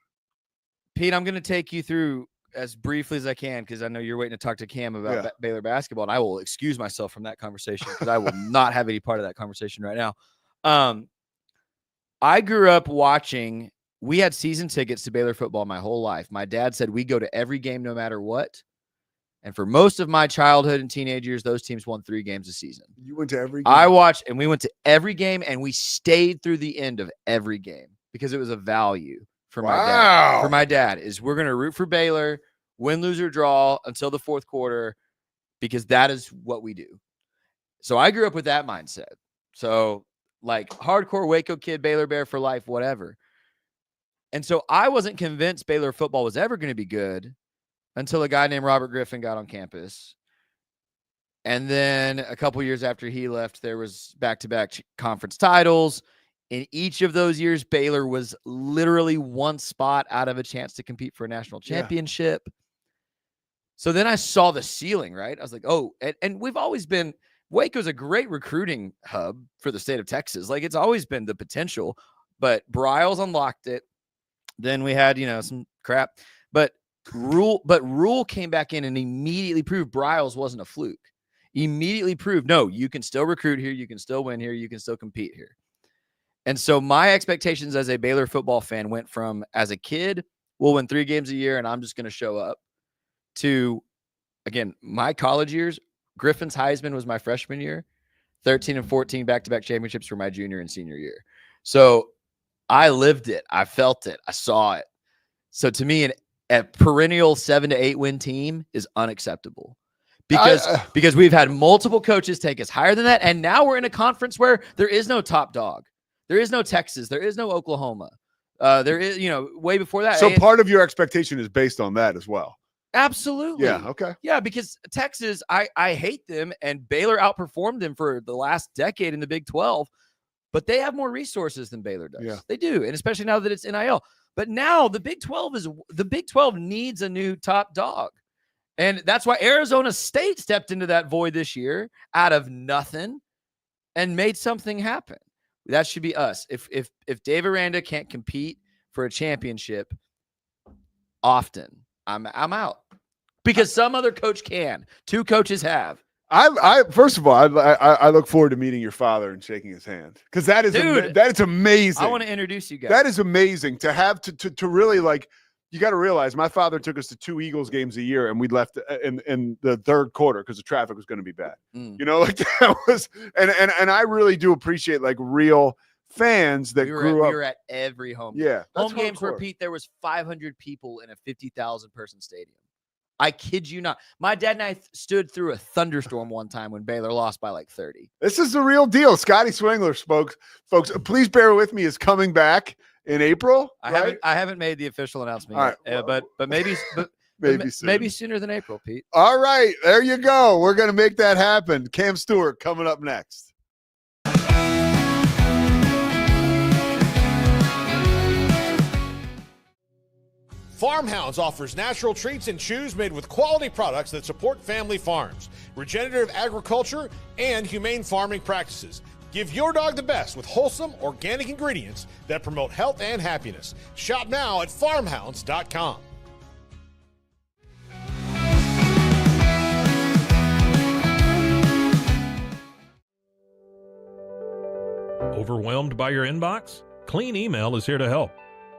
Pete, I'm going to take you through as briefly as I can because I know you're waiting to talk to Cam about Baylor basketball, and I will excuse myself from that conversation because I will not have any part of that conversation right now. I grew up watching. We had season tickets to Baylor football my whole life. My dad said we go to every game no matter what. And for most of my childhood and teenage years, those teams won 3 games a season. You went to every game? I watched, and we went to every game, and we stayed through the end of every game because it was a value for my dad. For my dad is we're going to root for Baylor, win, lose, or draw until the 4th quarter because that is what we do. So I grew up with that mindset. So like hardcore Waco kid, Baylor Bear for life, whatever. And so I wasn't convinced Baylor football was ever going to be good until a guy named Robert Griffin got on campus. And then a couple years after he left, there was back-to-back conference titles. In each of those years, Baylor was literally 1 spot out of a chance to compete for a national championship. So then I saw the ceiling, right? I was like, oh, and we've always been, Waco's a great recruiting hub for the state of Texas. Like it's always been the potential, but Bryles unlocked it. Then we had, some crap, but Rule came back in and immediately proved Bryles wasn't a fluke. Immediately proved, no, you can still recruit here. You can still win here. You can still compete here. And so my expectations as a Baylor football fan went from, as a kid, we'll win 3 games a year and I'm just going to show up, to, again, my college years, Griffin's Heisman was my freshman year, 13 and 14 back-to-back championships were my junior and senior year. So I lived it. I felt it. I saw it. So to me, a perennial 7 to 8 win team is unacceptable because we've had multiple coaches take us higher than that. And now we're in a conference where there is no top dog. There is no Texas. There is no Oklahoma. There is, way before that. So part of your expectation is based on that as well. Absolutely. Yeah. Okay. Yeah. Because Texas, I hate them, and Baylor outperformed them for the last decade in the Big 12, but they have more resources than Baylor does. Yeah. They do. And especially now that it's NIL. But now the Big 12 needs a new top dog. And that's why Arizona State stepped into that void this year out of nothing and made something happen. That should be us. If Dave Aranda can't compete for a championship often, I'm out. Because some other coach can. 2 coaches have. I first of all, I look forward to meeting your father and shaking his hand, because that is that is amazing. I want to introduce you guys. That is amazing to have to really, like, you got to realize my father took us to 2 Eagles games a year, and we left in the 3rd quarter because the traffic was going to be bad. Like that was, and I really do appreciate like real fans that grew up. We were at every home. Yeah, home games where, Pete, there was 500 people in a 50,000 person stadium. I kid you not. My dad and I stood through a thunderstorm one time when Baylor lost by like 30. This is the real deal. Scotty Swingler, folks. Please bear with me. Is coming back in April. I haven't made the official announcement yet, well, but maybe maybe sooner than April, Pete. All right, there you go. We're gonna make that happen. Cam Stewart coming up next. Farmhounds offers natural treats and chews made with quality products that support family farms, regenerative agriculture, and humane farming practices. Give your dog the best with wholesome, organic ingredients that promote health and happiness. Shop now at farmhounds.com. Overwhelmed by your inbox? Clean Email is here to help.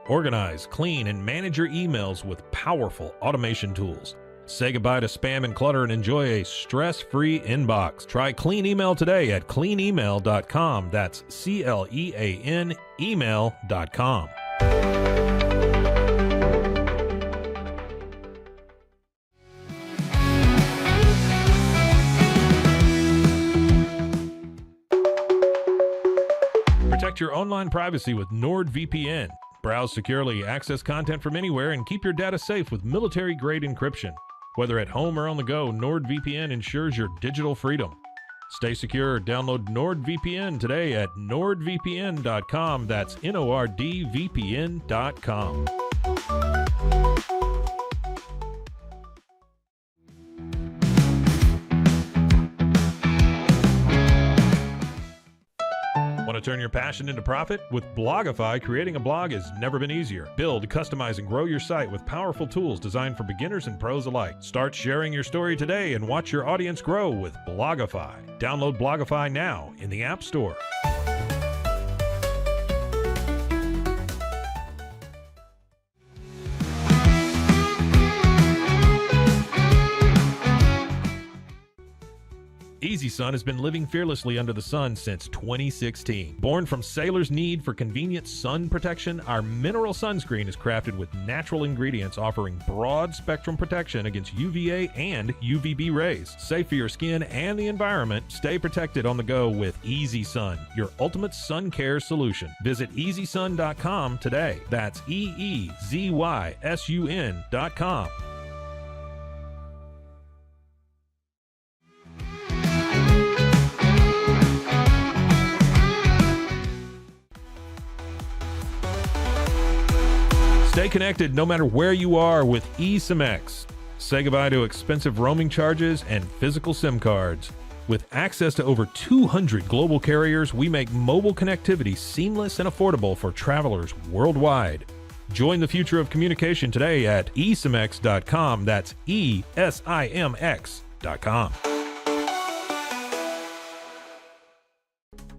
Organize, clean, and manage your emails with powerful automation tools. Say goodbye to spam and clutter and enjoy a stress-free inbox. Try Clean Email today at cleanemail.com. That's CLEAN email.com. Protect your online privacy with NordVPN. Browse securely, access content from anywhere, and keep your data safe with military-grade encryption. Whether at home or on the go, NordVPN ensures your digital freedom. Stay secure. Download NordVPN today at nordvpn.com. That's NORDVPN.com. Want to turn your passion into profit? With Blogify, creating a blog has never been easier. Build, customize, and grow your site with powerful tools designed for beginners and pros alike. Start sharing your story today and watch your audience grow with Blogify. Download Blogify now in the App Store. Easy Sun has been living fearlessly under the sun since 2016. Born from sailors' need for convenient sun protection, our mineral sunscreen is crafted with natural ingredients offering broad spectrum protection against UVA and UVB rays. Safe for your skin and the environment, stay protected on the go with Easy Sun, your ultimate sun care solution. Visit EasySun.com today. That's EEZYSUN.com. Stay connected no matter where you are with eSIMX. Say goodbye to expensive roaming charges and physical SIM cards. With access to over 200 global carriers, we make mobile connectivity seamless and affordable for travelers worldwide. Join the future of communication today at eSIMX.com. That's ESIMX.com.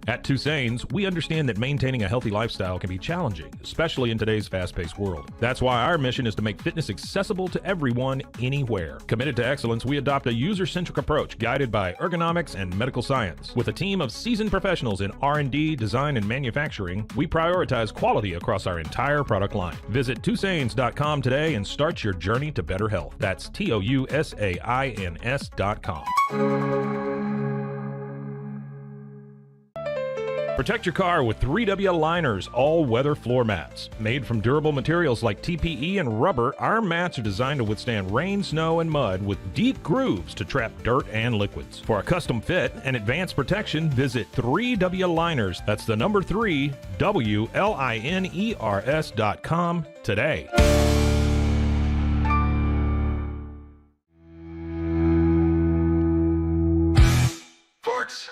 At Tusain's, we understand that maintaining a healthy lifestyle can be challenging, especially in today's fast-paced world. That's why our mission is to make fitness accessible to everyone, anywhere. Committed to excellence, we adopt a user-centric approach guided by ergonomics and medical science. With a team of seasoned professionals in R&D, design, and manufacturing, we prioritize quality across our entire product line. Visit Tusains.com today and start your journey to better health. That's TOUSAINS.com. Protect your car with 3W Liners all-weather floor mats. Made from durable materials like TPE and rubber, our mats are designed to withstand rain, snow, and mud with deep grooves to trap dirt and liquids. For a custom fit and advanced protection, visit 3W Liners. That's the number 3, WLINERS.com today. Sports.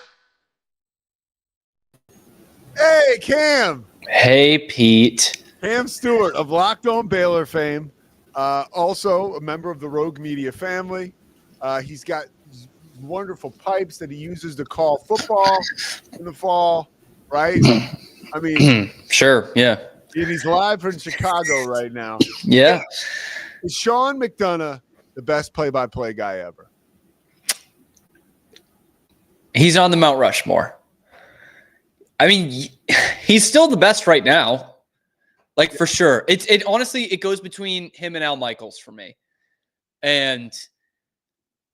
Hey, Cam. Hey, Pete. Cam Stewart of Locked On Baylor fame, also a member of the Rogue Media family. He's got wonderful pipes that he uses to call football in the fall, right? I mean, sure, yeah. And he's live in Chicago right now. Yeah. Is Sean McDonough the best play-by-play guy ever? He's on the Mount Rushmore. I mean, he's still the best right now, like for sure. It honestly, it goes between him and Al Michaels for me. And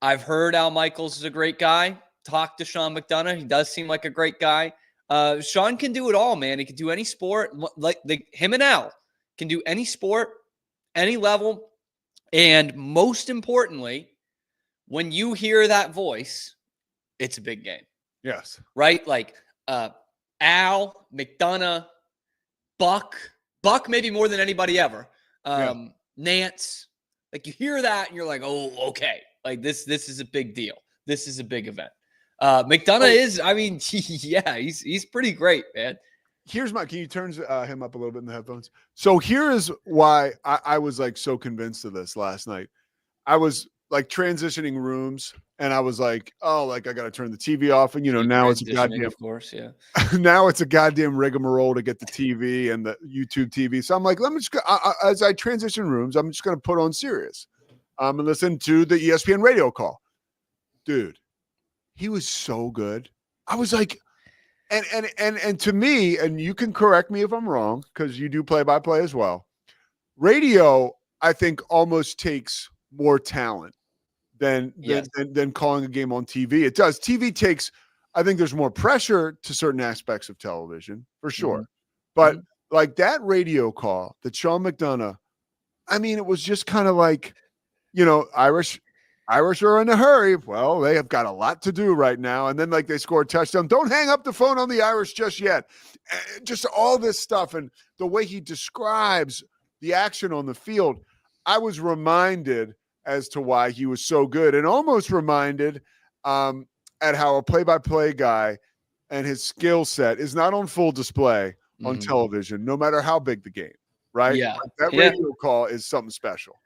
I've heard Al Michaels is a great guy. Talk to Sean McDonough. He does seem like a great guy. Sean can do it all, man. He can do any sport. Him and Al can do any sport, any level. And most importantly, when you hear that voice, it's a big game. Yes. Right? Like, Al, McDonough, Buck maybe more than anybody ever. Nance, like you hear that and you're like, oh, okay. Like this is a big deal. This is a big event. McDonough is, I mean, yeah, he's pretty great, man. Can you turn him up a little bit in the headphones? So here is why I was like so convinced of this last night. I was like transitioning rooms, and I was like, oh, like I got to turn the TV off, and now it's a goddamn, of course, yeah. now it's a goddamn rigmarole to get the TV and the YouTube TV. So I'm like, let me just as I transition rooms, I'm just gonna put on Sirius, and listen to the ESPN radio call. Dude, he was so good. I was like, and to me, and you can correct me if I'm wrong because you do play-by-play as well. Radio, I think, almost takes more talent than calling a game on TV. It does. TV takes, I think there's more pressure to certain aspects of television for sure. Mm-hmm. But like that radio call that Sean McDonough, I mean, it was just kind of like, Irish are in a hurry. Well, they have got a lot to do right now. And then like they score a touchdown. Don't hang up the phone on the Irish just yet. Just all this stuff. And the way he describes the action on the field, I was reminded as to why he was so good, and almost reminded at how a play-by-play guy and his skill set is not on full display on television, no matter how big the game, right? Yeah. That radio call is something special.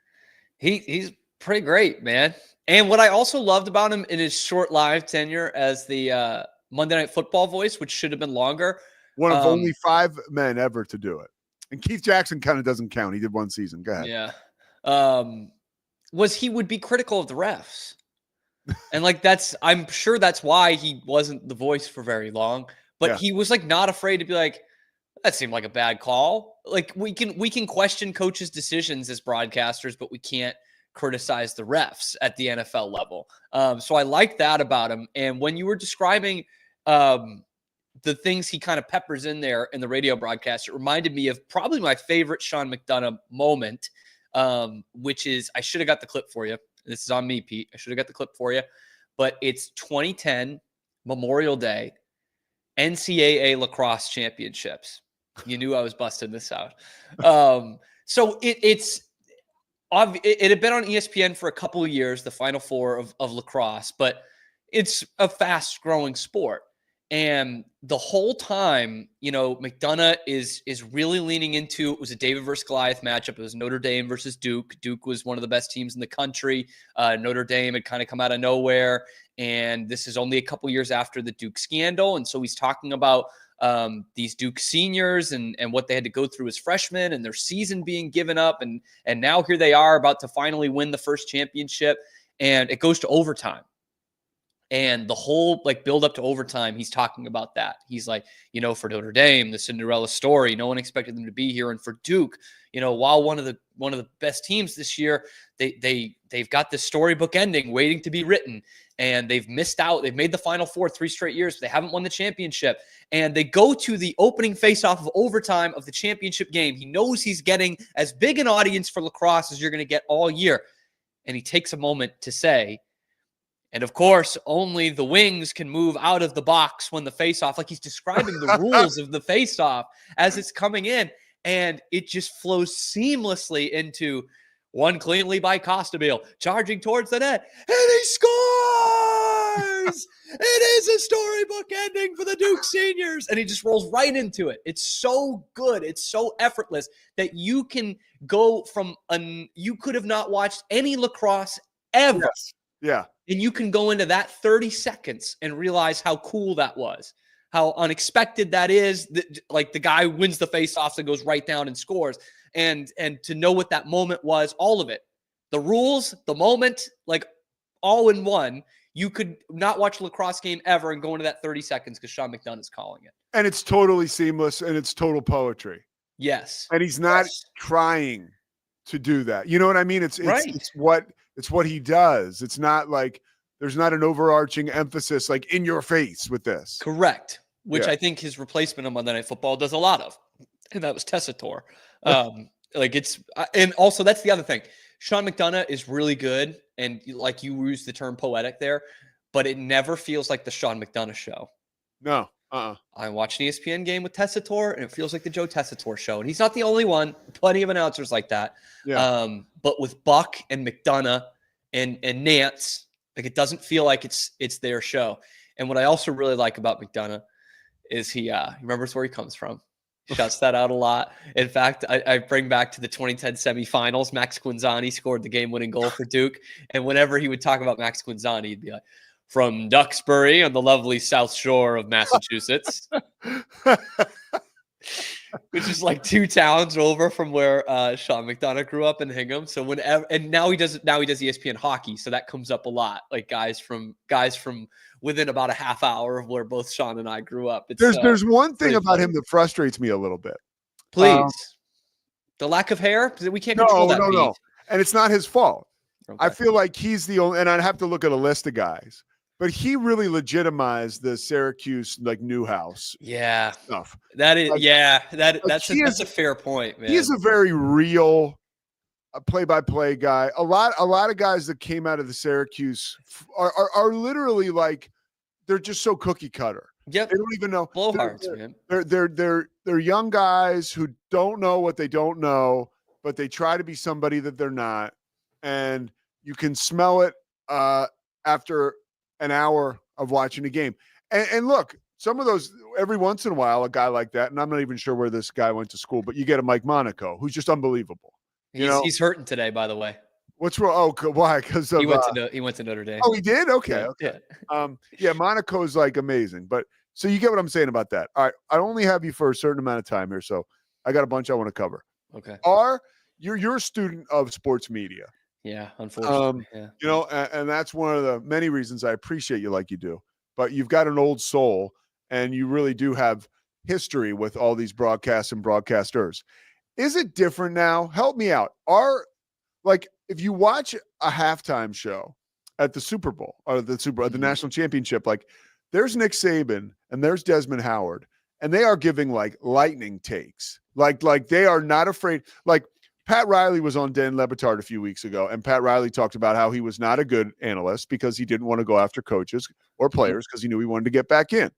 He's pretty great, man. And what I also loved about him in his short live tenure as the Monday Night Football voice, which should have been longer. One of only 5 men ever to do it. And Keith Jackson kind of doesn't count. He did 1 season. Go ahead. Yeah. Was he would be critical of the refs. And like I'm sure that's why he wasn't the voice for very long. But he was like not afraid to be like, that seemed like a bad call. Like we can question coaches' decisions as broadcasters, but we can't criticize the refs at the NFL level. So I like that about him. And when you were describing the things he kind of peppers in there in the radio broadcast, it reminded me of probably my favorite Sean McDonough moment, which is, I should have got the clip for you. This is on me, Pete. I should have got the clip for you. But it's 2010, Memorial Day, NCAA lacrosse championships. You knew I was busting this out. So it had been on ESPN for a couple of years, the Final Four of lacrosse, but it's a fast-growing sport. And the whole time, McDonough is really leaning into, it was a David versus Goliath matchup. It was Notre Dame versus Duke. Duke was one of the best teams in the country. Notre Dame had kind of come out of nowhere. And this is only a couple years after the Duke scandal. And so he's talking about these Duke seniors and what they had to go through as freshmen and their season being given up. And now here they are about to finally win the first championship. And it goes to overtime. And the whole build up to overtime, he's talking about that. He's like, for Notre Dame, the Cinderella story, no one expected them to be here. And for Duke, while one of the best teams this year, they've got this storybook ending waiting to be written, and they've missed out. They've made the Final Four 3 straight years, but they haven't won the championship. And they go to the opening face-off of overtime of the championship game. He knows he's getting as big an audience for lacrosse as you're going to get all year. And he takes a moment to say, and of course, only the wings can move out of the box when the face-off, like he's describing the rules of the face-off as it's coming in. And it just flows seamlessly into one cleanly by Costabile, charging towards the net, and he scores! It is a storybook ending for the Duke seniors. And he just rolls right into it. It's so good. It's so effortless that you can go from, you could have not watched any lacrosse ever. Yes. Yeah. And you can go into that 30 seconds and realize how cool that was, how unexpected that is. Like the guy wins the face-offs and goes right down and scores. And to know what that moment was, all of it, the rules, the moment, like all in one. You could not watch a lacrosse game ever and go into that 30 seconds because Sean McDonough is calling it. And it's totally seamless and it's total poetry. Yes. And he's not trying to do that. You know what I mean? It's what he does. It's not like there's not an overarching emphasis like in your face with this. Correct. Which I think his replacement on Monday Night Football does a lot of. And that was Tessitore. And also that's the other thing. Sean McDonough is really good. And like you used the term poetic there, but it never feels like the Sean McDonough show. No. I watched an ESPN game with Tessitore, and it feels like the Joe Tessitore show. And he's not the only one. Plenty of announcers like that. Yeah. But with Buck and McDonough and Nance, like it doesn't feel like it's their show. And what I also really like about McDonough is he remembers where he comes from. Shuts that out a lot. In fact, I bring back to the 2010 semifinals. Max Quinzani scored the game-winning goal for Duke. And whenever he would talk about Max Quinzani, he'd be like, from Duxbury on the lovely South Shore of Massachusetts, which is like 2 towns over from where Sean McDonough grew up in Hingham. So whenever, and now he does ESPN hockey, so that comes up a lot. Like guys from within about a half hour of where both Sean and I grew up. There's one thing about him that frustrates me a little bit. Please, the lack of hair. We can't control that. No, and it's not his fault. Okay. I feel like he's the only, and I'd have to look at a list of guys. But he really legitimized the Syracuse Newhouse stuff. That is, that's a fair point, man. He's a very real play-by-play guy. A lot of guys that came out of the Syracuse are literally like they're just so cookie cutter. Yep. They don't even know. Blowhards, man. They're young guys who don't know what they don't know, but they try to be somebody that they're not, and you can smell it after an hour of watching a game. And look, some of those, every once in a while, a guy like that, and I'm not even sure where this guy went to school, but you get a Mike Monaco, who's just unbelievable. He's hurting today, by the way. What's wrong? Oh, why? Because he went to Notre Dame. Oh, he did? Okay. Yeah. Monaco's like amazing. But so you get what I'm saying about that. All right. I only have you for a certain amount of time here, so I got a bunch I want to cover. Okay. You're a student of sports media. Yeah, unfortunately. And that's one of the many reasons I appreciate you like you do. But you've got an old soul, and you really do have history with all these broadcasts and broadcasters. Is it different now? Help me out. If you watch a halftime show at the Super Bowl or the national championship, like there's Nick Saban and there's Desmond Howard, and they are giving like lightning takes. Like they are not afraid. Like Pat Riley was on Dan Le Batard a few weeks ago, and Pat Riley talked about how he was not a good analyst because he didn't want to go after coaches or players because he knew he wanted to get back in.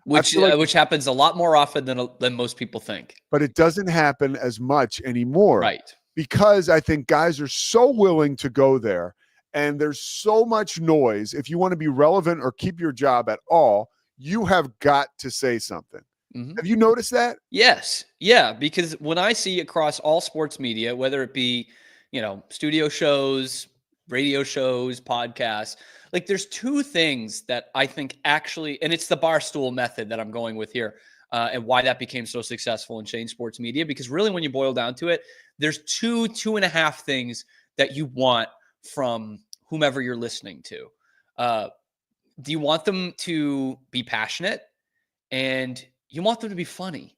Which happens a lot more often than most people think. But it doesn't happen as much anymore. Right. Because I think guys are so willing to go there, and there's so much noise. If you want to be relevant or keep your job at all, you have got to say something. Mm-hmm. Have you noticed that? Yes. Yeah. Because when I see across all sports media, whether it be, studio shows, radio shows, podcasts, like there's 2 things that I think actually, and it's the Barstool method that I'm going with here, and why that became so successful and changed sports media. Because really, when you boil down to it, there's 2.5 things that you want from whomever you're listening to. Do you want them to be passionate, and you want them to be funny?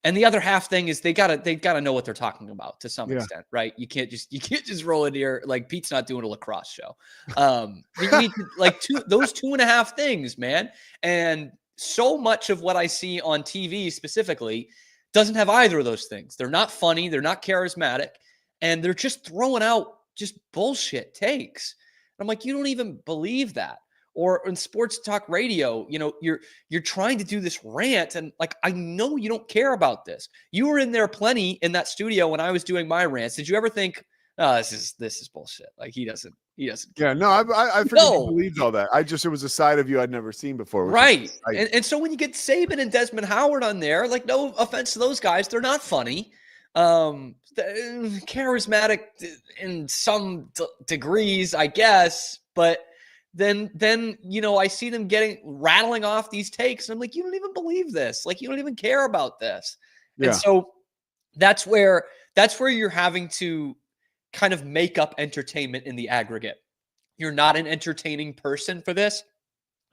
And the other half thing is they gotta know what they're talking about to some extent, right? You can't just roll in here like Pete's not doing a lacrosse show. You need those 2.5 things, man. And so much of what I see on TV specifically doesn't have either of those things. They're not funny, they're not charismatic, and they're just throwing out just bullshit takes. And I'm like, you don't even believe that. Or in sports talk radio, you're trying to do this rant, and like, I know you don't care about this. You were in there plenty in that studio when I was doing my rants. Did you ever think, oh, this is bullshit? Like he doesn't. Yeah, no, I forget you believed all that. It was a side of you I'd never seen before. Right. And so when you get Saban and Desmond Howard on there, like, no offense to those guys, they're not funny. Charismatic in some degrees, I guess, but then I see them rattling off these takes, and I'm like, you don't even believe this. Like, you don't even care about this. Yeah. And so that's where you're having to kind of make up entertainment in the aggregate. You're not an entertaining person for this.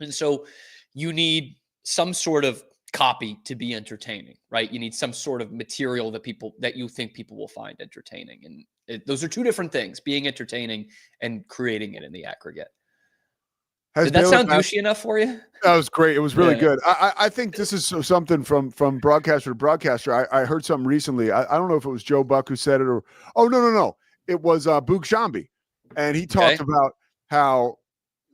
And so you need some sort of copy to be entertaining, right? You need some sort of material that you think people will find entertaining. And those are 2 different things, being entertaining and creating it in the aggregate. Did that sound douchey enough for you? That was great. It was really good. I think this is something from broadcaster to broadcaster. I heard something recently. I don't know if it was Joe Buck who said it or, no. It was Boog Shambi. And he talked about how,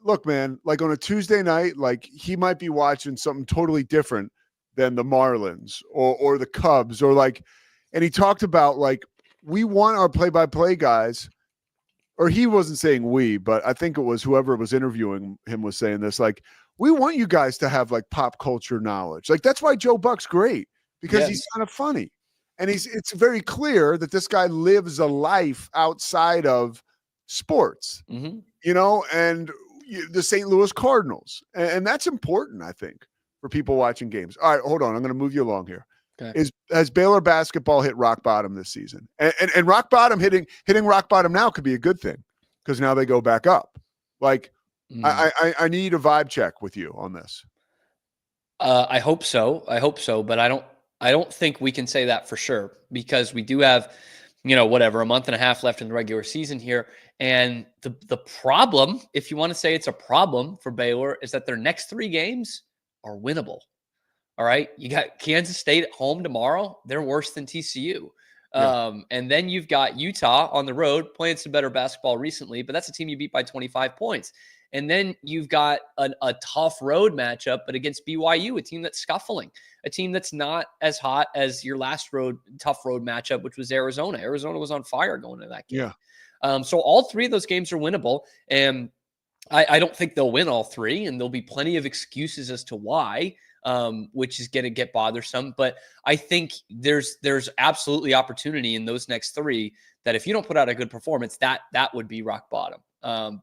look, man, like on a Tuesday night, like he might be watching something totally different than the Marlins or the Cubs and he talked about like, we want our play-by-play guys, or he wasn't saying we, but I think it was whoever was interviewing him was saying this, like, we want you guys to have like pop culture knowledge. Like, that's why Joe Buck's great, because he's kind of funny. And it's very clear that this guy lives a life outside of sports, and the St. Louis Cardinals. And that's important, I think, for people watching games. All right, hold on. I'm going to move you along here. Okay. Has Baylor basketball hit rock bottom this season? And rock bottom, hitting rock bottom now could be a good thing because now they go back up. Like, I need a vibe check with you on this. I hope so. But I don't think we can say that for sure because we do have, a month and a half left in the regular season here. And the problem, if you want to say it's a problem for Baylor, is that their next 3 games are winnable. All right. You got Kansas State at home tomorrow. They're worse than TCU. And then you've got Utah on the road playing some better basketball recently, but that's a team you beat by 25 points. And then you've got a tough road matchup, but against BYU, a team that's scuffling, a team that's not as hot as your last tough road matchup, which was Arizona. Arizona was on fire going into that game. Yeah. So all 3 of those games are winnable. And I don't think they'll win all 3, and there'll be plenty of excuses as to why, which is going to get bothersome. But I think there's absolutely opportunity in those next 3 that if you don't put out a good performance, that would be rock bottom.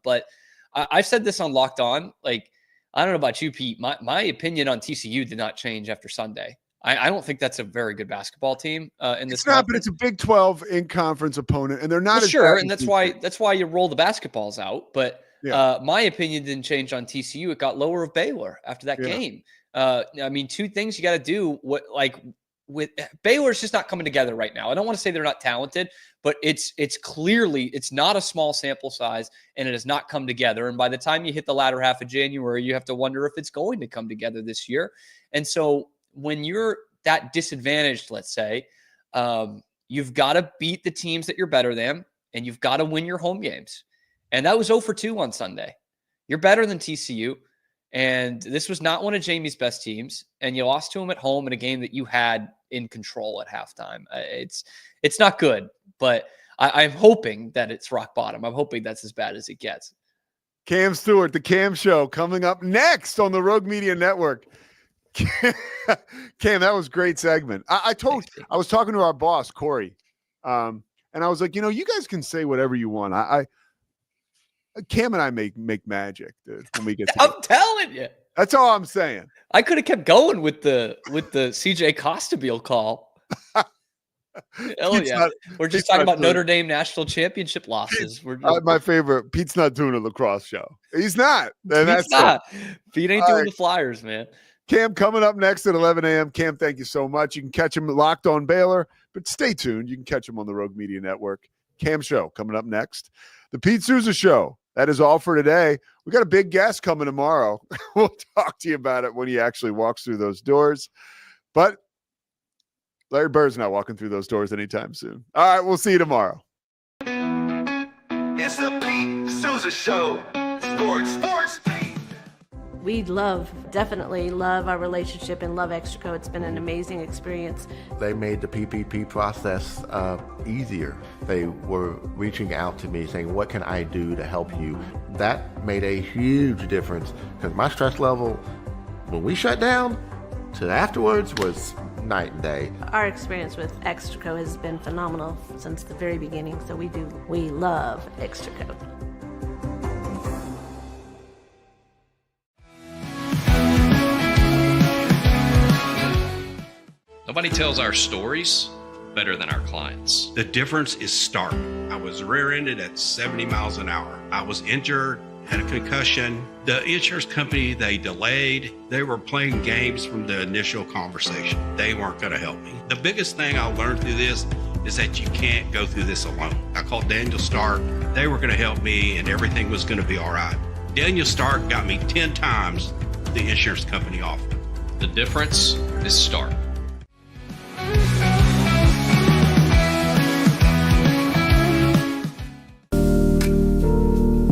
But I've said this on Locked On. Like, I don't know about you, Pete. My opinion on TCU did not change after Sunday. I don't think that's a very good basketball team in this. It's not, but it's a Big 12 in-conference opponent, and they're not sure. And that's why you roll the basketballs out. But my opinion didn't change on TCU. It got lower of Baylor after that game. I mean, 2 things you got to do. With Baylor's just not coming together right now. I don't want to say they're not talented, but it's clearly it's not a small sample size, and it has not come together. And by the time you hit the latter half of January, you have to wonder if it's going to come together this year. And so when you're that disadvantaged, let's say, you've got to beat the teams that you're better than, and you've got to win your home games. And that was 0 for 2 on Sunday. You're better than TCU. And this was not one of Jamie's best teams, and you lost to him at home in a game that you had in control at halftime. It's not good, but I'm hoping that it's rock bottom. I'm hoping that's as bad as it gets. Cam Stewart, the Cam Show, coming up next on the Rogue Media Network. Cam, that was a great segment. I was talking to our boss, Corey, and I was like, you guys can say whatever you want. Cam and I make magic, dude, when we get together. I'm telling you. That's all I'm saying. I could have kept going with the CJ Costabile call. We're just talking about Notre Dame national championship losses. My favorite. Pete's not doing a lacrosse show. He's not. He's not. Pete ain't doing the Flyers, man. Cam coming up next at 11 a.m. Cam, thank you so much. You can catch him Locked On Baylor, but stay tuned. You can catch him on the Rogue Media Network. Cam Show coming up next. The Pete Sousa Show. That is all for today. We got a big guest coming tomorrow. We'll talk to you about it when he actually walks through those doors. But Larry Bird's not walking through those doors anytime soon. All right, we'll see you tomorrow. It's the Pete Sousa Show. Sports. We definitely love our relationship and love Extraco. It's been an amazing experience. They made the PPP process easier. They were reaching out to me saying, what can I do to help you? That made a huge difference because my stress level, when we shut down, to afterwards was night and day. Our experience with Extraco has been phenomenal since the very beginning. So we love Extraco. Nobody tells our stories better than our clients. The difference is stark. I was rear-ended at 70 miles an hour. I was injured, had a concussion. The insurance company, they delayed. They were playing games from the initial conversation. They weren't going to help me. The biggest thing I learned through this is that you can't go through this alone. I called Daniel Stark. They were going to help me, and everything was going to be all right. Daniel Stark got me 10 times the insurance company offered. The difference is stark.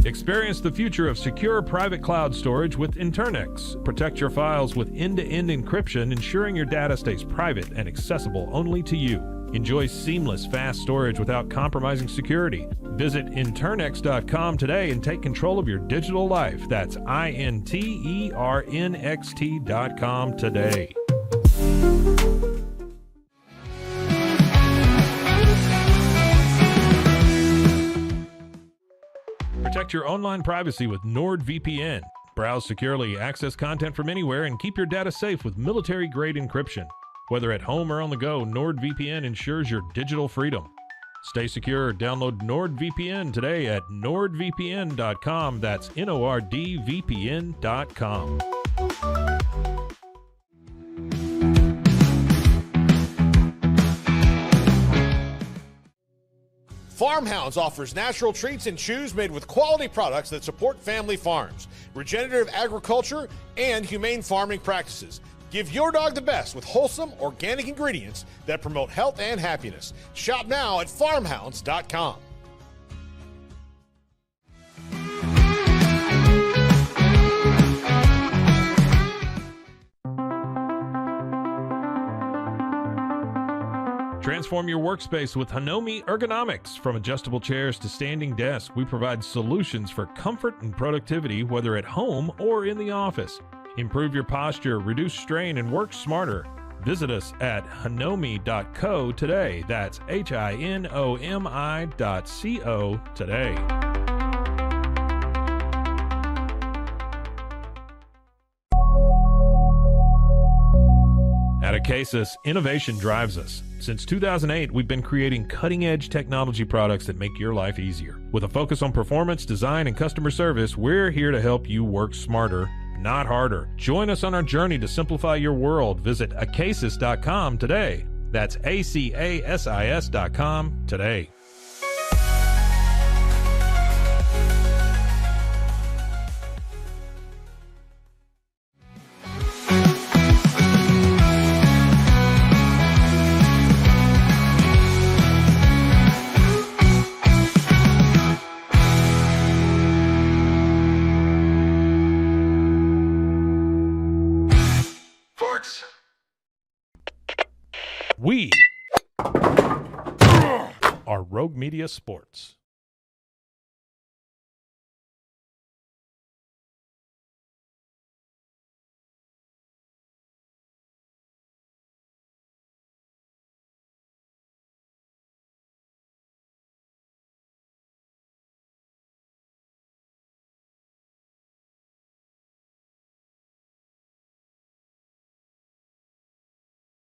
Experience the future of secure private cloud storage with Internix. Protect your files with end-to-end encryption, ensuring your data stays private and accessible only to you. Enjoy seamless, fast storage without compromising security. Visit Internix.com today and take control of your digital life. That's INTERNXT.com today. Protect your online privacy with NordVPN. Browse securely, access content from anywhere, and keep your data safe with military-grade encryption. Whether at home or on the go, NordVPN ensures your digital freedom. Stay secure. Download NordVPN today at nordvpn.com. That's NORDVPN.com. Farmhounds offers natural treats and chews made with quality products that support family farms, regenerative agriculture, and humane farming practices. Give your dog the best with wholesome, organic ingredients that promote health and happiness. Shop now at farmhounds.com. Transform your workspace with Hanomi Ergonomics. From adjustable chairs to standing desks, we provide solutions for comfort and productivity, whether at home or in the office. Improve your posture, reduce strain, and work smarter. Visit us at hanomi.co today. That's HINOMI.co today. At Acasis, innovation drives us. Since 2008, we've been creating cutting-edge technology products that make your life easier. With a focus on performance, design, and customer service, we're here to help you work smarter, not harder. Join us on our journey to simplify your world. Visit acasis.com today. That's ACASIS.com today. We are Rogue Media Sports.